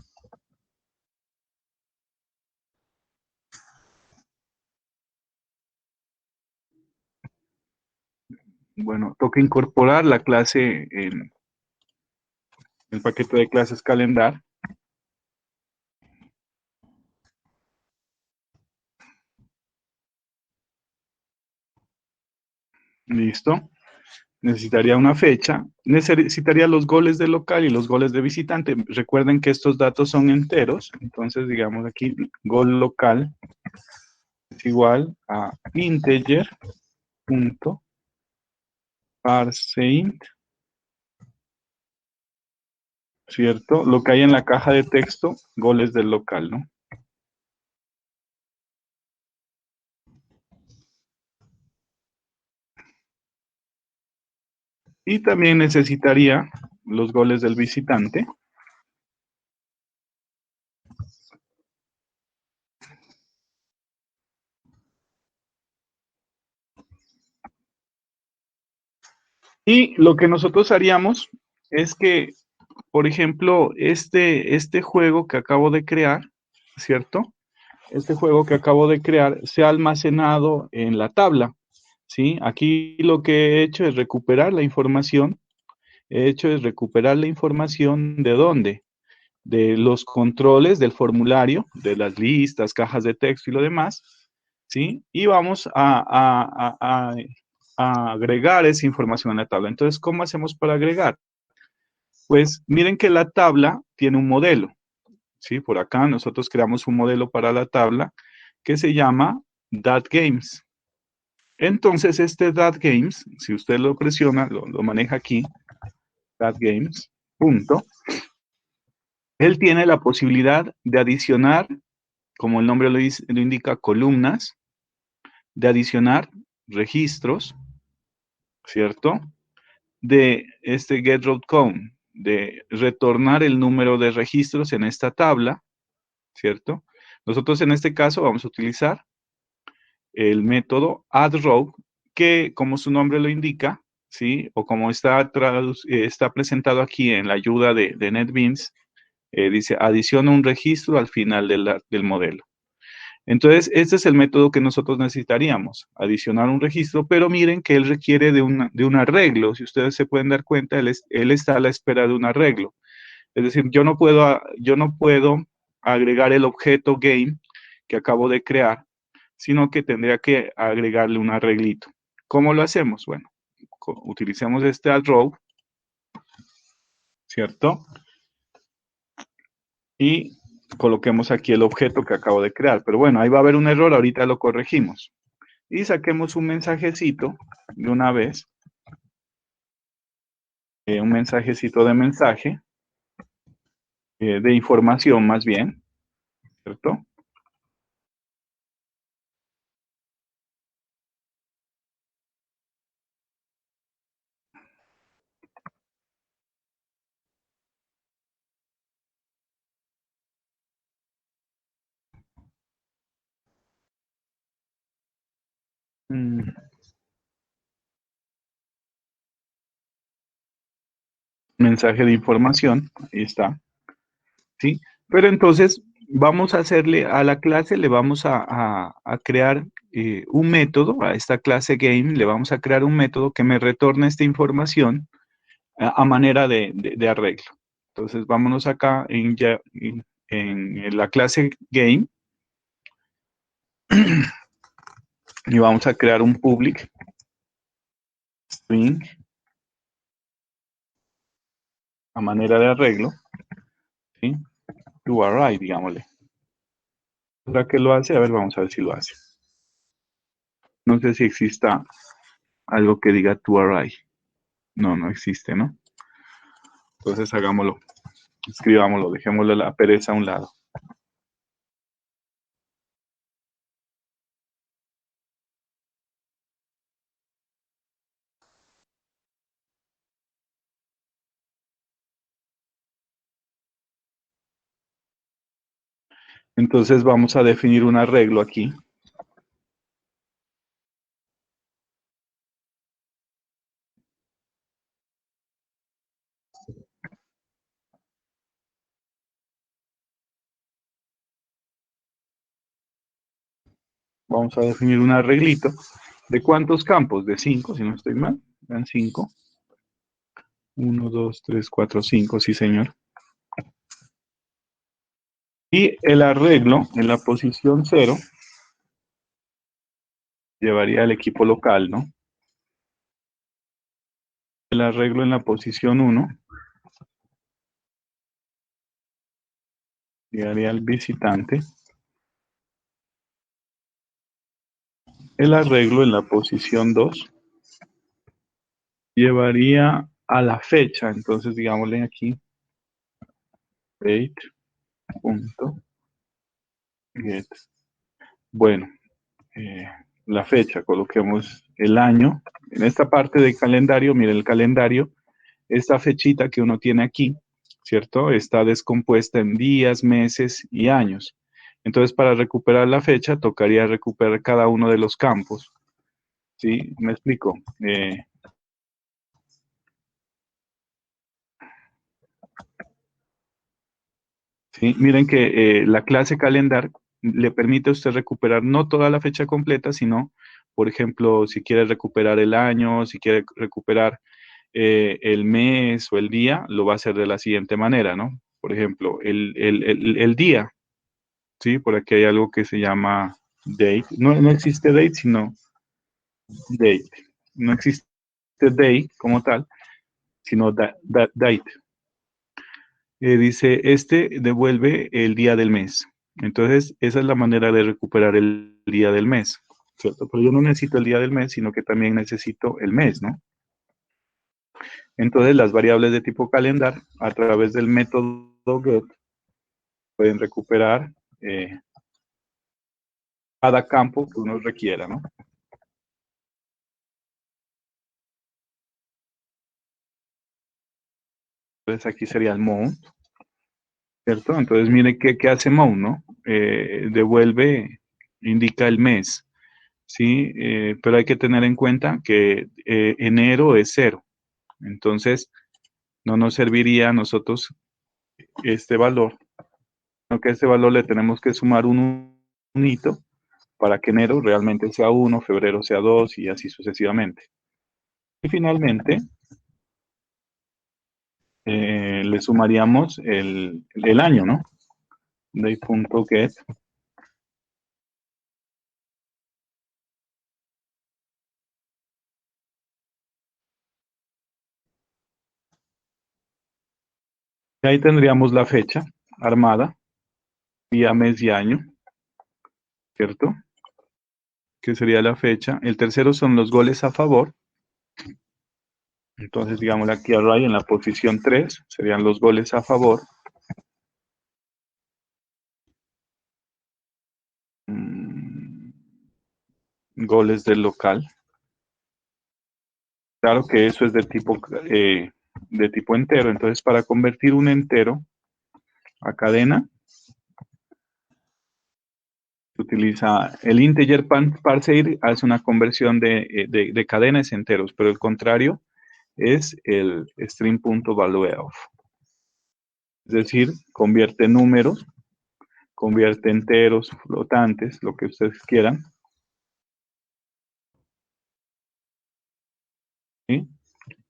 Speaker 1: Bueno, toca incorporar la clase en el paquete de clases calendar. Listo. Necesitaría una fecha. Necesitaría los goles de local y los goles de visitante. Recuerden que estos datos son enteros. Entonces, digamos aquí, gol local es igual a integer punto parseInt, ¿cierto? Lo que hay en la caja de texto, goles del local, ¿no? Y también necesitaría los goles del visitante. Y lo que nosotros haríamos es que, por ejemplo, este juego que acabo de crear, ¿cierto? Este juego que acabo de crear se ha almacenado en la tabla, ¿sí? Aquí lo que he hecho es recuperar la información. ¿De dónde? De los controles del formulario, de las listas, cajas de texto y lo demás, ¿sí? Y vamos a agregar esa información a la tabla. Entonces, ¿cómo hacemos para agregar? Pues miren que la tabla tiene un modelo, ¿sí? Por acá nosotros creamos un modelo para la tabla que se llama .games. Entonces, este .games, si usted lo presiona, lo maneja aquí, .games, punto, él tiene la posibilidad de adicionar, como el nombre lo indica, columnas, de adicionar registros, ¿cierto? De este getRootCount, de retornar el número de registros en esta tabla, ¿cierto? Nosotros en este caso vamos a utilizar el método addRow, que como su nombre lo indica, ¿sí? O como está presentado aquí en la ayuda de NetBeans, dice adiciona un registro al final del modelo. Entonces, este es el método que nosotros necesitaríamos, adicionar un registro, pero miren que él requiere de un arreglo. Si ustedes se pueden dar cuenta, él está a la espera de un arreglo. Es decir, yo no puedo agregar el objeto game que acabo de crear, sino que tendría que agregarle un arreglito. ¿Cómo lo hacemos? Bueno, utilicemos este add row, ¿cierto? Y coloquemos aquí el objeto que acabo de crear. Pero bueno, ahí va a haber un error, ahorita lo corregimos. Y saquemos un mensajecito de una vez. Un mensajecito de mensaje. De información más bien. ¿Cierto? Mensaje de información. Ahí está. ¿Sí? Pero entonces vamos a hacerle a la clase, le vamos a crear un método, a esta clase game, le vamos a crear un método que me retorne esta información a manera de arreglo. Entonces vámonos acá en la clase game y vamos a crear un public string a manera de arreglo, ¿sí? To array, digámosle. ¿Para qué lo hace? A ver, vamos a ver si lo hace. No sé si exista algo que diga to array. No, no existe, ¿no? Entonces hagámoslo, escribámoslo, dejémosle la pereza a un lado. Entonces vamos a definir un arreglo aquí. Vamos a definir un arreglito. ¿De cuántos campos? De 5, si no estoy mal. Eran 5. 1, 2, 3, 4, 5, sí señor. Y el arreglo en la posición 0 llevaría al equipo local, ¿no? El arreglo en la posición 1 llevaría al visitante. El arreglo en la posición 2 llevaría a la fecha. Entonces, digámosle aquí, date, punto, get. Bueno, la fecha, coloquemos el año. En esta parte del calendario, miren el calendario, esta fechita que uno tiene aquí, ¿cierto? Está descompuesta en días, meses y años. Entonces, para recuperar la fecha, tocaría recuperar cada uno de los campos. ¿Sí? ¿Me explico? ¿Sí? Miren que la clase calendar le permite a usted recuperar no toda la fecha completa, sino, por ejemplo, si quiere recuperar el año, si quiere recuperar el mes o el día, lo va a hacer de la siguiente manera, ¿no? Por ejemplo, el día, ¿sí? Por aquí hay algo que se llama date. No, no existe date, sino date. No existe day como tal, sino date. Dice, este devuelve el día del mes. Entonces, esa es la manera de recuperar el día del mes, ¿cierto? Pero yo no necesito el día del mes, sino que también necesito el mes, ¿no? Entonces, las variables de tipo calendar, a través del método get, pueden recuperar cada campo que uno requiera, ¿no? Entonces, aquí sería el mount, ¿cierto? Entonces, mire qué hace mount, ¿no? Devuelve, indica el mes. ¿sí? Pero hay que tener en cuenta que enero es 0. Entonces, no nos serviría a nosotros este valor, sino que a este valor le tenemos que sumar un hito para que enero realmente sea 1, febrero sea 2 y así sucesivamente. Y finalmente, le sumaríamos el año, ¿no? Day.get. Y ahí tendríamos la fecha armada, día, mes y año, ¿cierto? Que sería la fecha. El tercero son los goles a favor. Entonces, digamos aquí array en la posición 3 serían los goles a favor. Goles del local. Claro que eso es de tipo entero. Entonces, para convertir un entero a cadena, se utiliza el integer parser, hace una conversión de cadenas enteros, pero el contrario es el string.valueOf. Es decir, convierte números, convierte enteros, flotantes, lo que ustedes quieran. ¿Sí?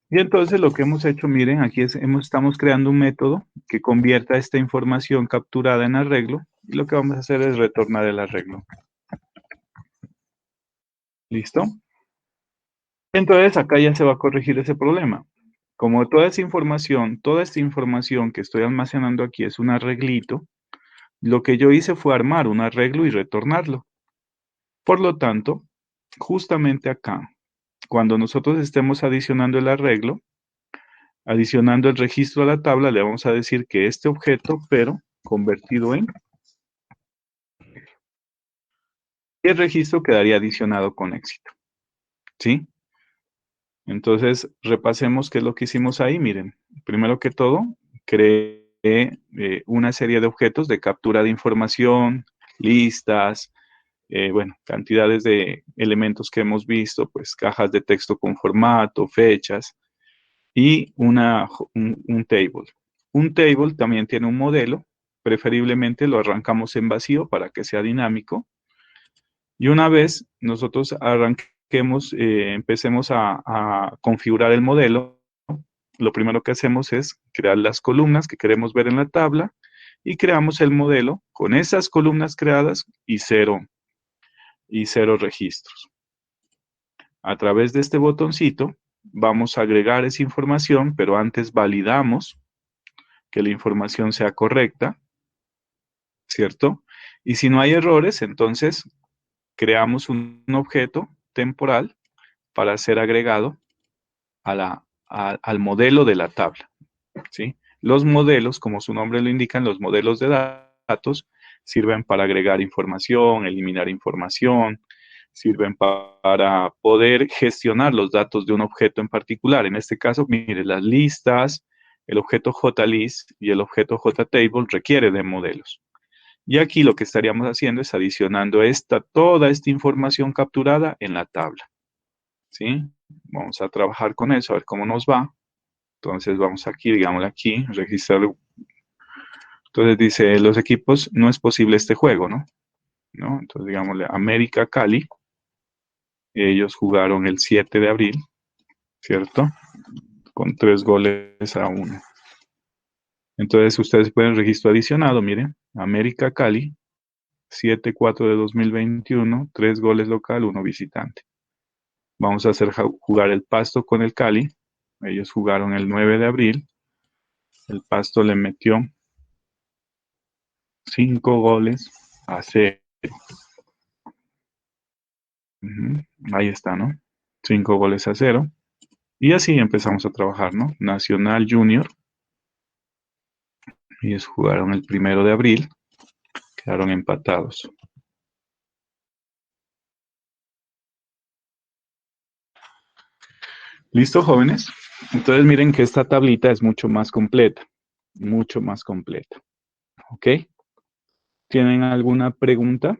Speaker 1: Y entonces lo que hemos hecho, miren, aquí estamos creando un método que convierta esta información capturada en arreglo, y lo que vamos a hacer es retornar el arreglo. ¿Listo? Entonces acá ya se va a corregir ese problema. Como toda esta información que estoy almacenando aquí es un arreglito, lo que yo hice fue armar un arreglo y retornarlo. Por lo tanto, justamente acá, cuando nosotros estemos adicionando el arreglo, adicionando el registro a la tabla, le vamos a decir que este objeto, pero convertido en, y el registro quedaría adicionado con éxito. ¿Sí? Entonces, repasemos qué es lo que hicimos ahí. Miren, primero que todo, creé una serie de objetos de captura de información, listas, bueno, cantidades de elementos que hemos visto, pues cajas de texto con formato, fechas y un table. Un table también tiene un modelo, preferiblemente lo arrancamos en vacío para que sea dinámico. Y una vez nosotros empecemos a configurar el modelo, lo primero que hacemos es crear las columnas que queremos ver en la tabla y creamos el modelo con esas columnas creadas y cero registros. A través de este botoncito vamos a agregar esa información, pero antes validamos que la información sea correcta, ¿cierto? Y si no hay errores, entonces creamos un objeto temporal para ser agregado al modelo de la tabla, ¿sí? Los modelos, como su nombre lo indica, los modelos de datos sirven para agregar información, eliminar información, sirven para poder gestionar los datos de un objeto en particular. En este caso, mire, las listas, el objeto JList y el objeto JTable requiere de modelos. Y aquí lo que estaríamos haciendo es adicionando toda esta información capturada en la tabla. ¿Sí? Vamos a trabajar con eso, a ver cómo nos va. Entonces vamos aquí, digámosle aquí, registrar. Entonces dice, los equipos, no es posible este juego, ¿no? Entonces digámosle, América Cali. Ellos jugaron el 7 de abril, ¿cierto? Con 3-1. Entonces ustedes pueden registro adicionado, miren, América Cali, 7-4 de 2021, 3 goles local, 1 visitante. Vamos a hacer jugar el Pasto con el Cali. Ellos jugaron el 9 de abril. El Pasto le metió 5-0. Ahí está, ¿no? 5-0. Y así empezamos a trabajar, ¿no? Nacional Junior. Ellos jugaron el 1 de abril. Quedaron empatados. ¿Listo, jóvenes? Entonces miren que esta tablita es mucho más completa. Mucho más completa. ¿Ok? ¿Tienen alguna pregunta?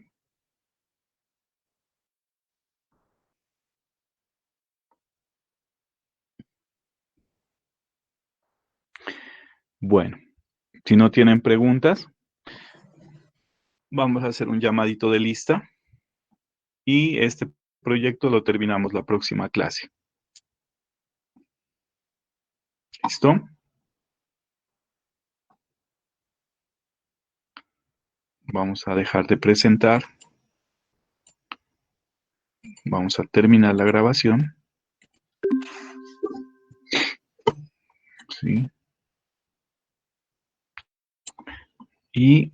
Speaker 1: Bueno, si no tienen preguntas, vamos a hacer un llamadito de lista y este proyecto lo terminamos la próxima clase. ¿Listo? Vamos a dejar de presentar. Vamos a terminar la grabación. Sí. Y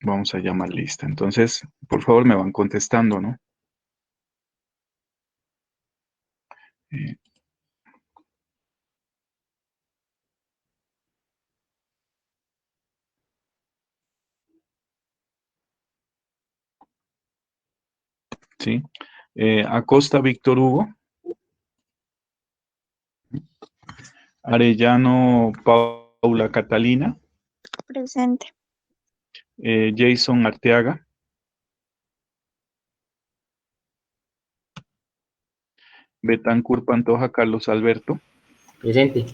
Speaker 1: vamos a llamar lista. Entonces, por favor, me van contestando, ¿no? Eh, sí. Acosta Víctor Hugo. Arellano Paula Catalina.
Speaker 6: Presente.
Speaker 1: Jason Arteaga. Betancourt Pantoja Carlos Alberto.
Speaker 7: Presente.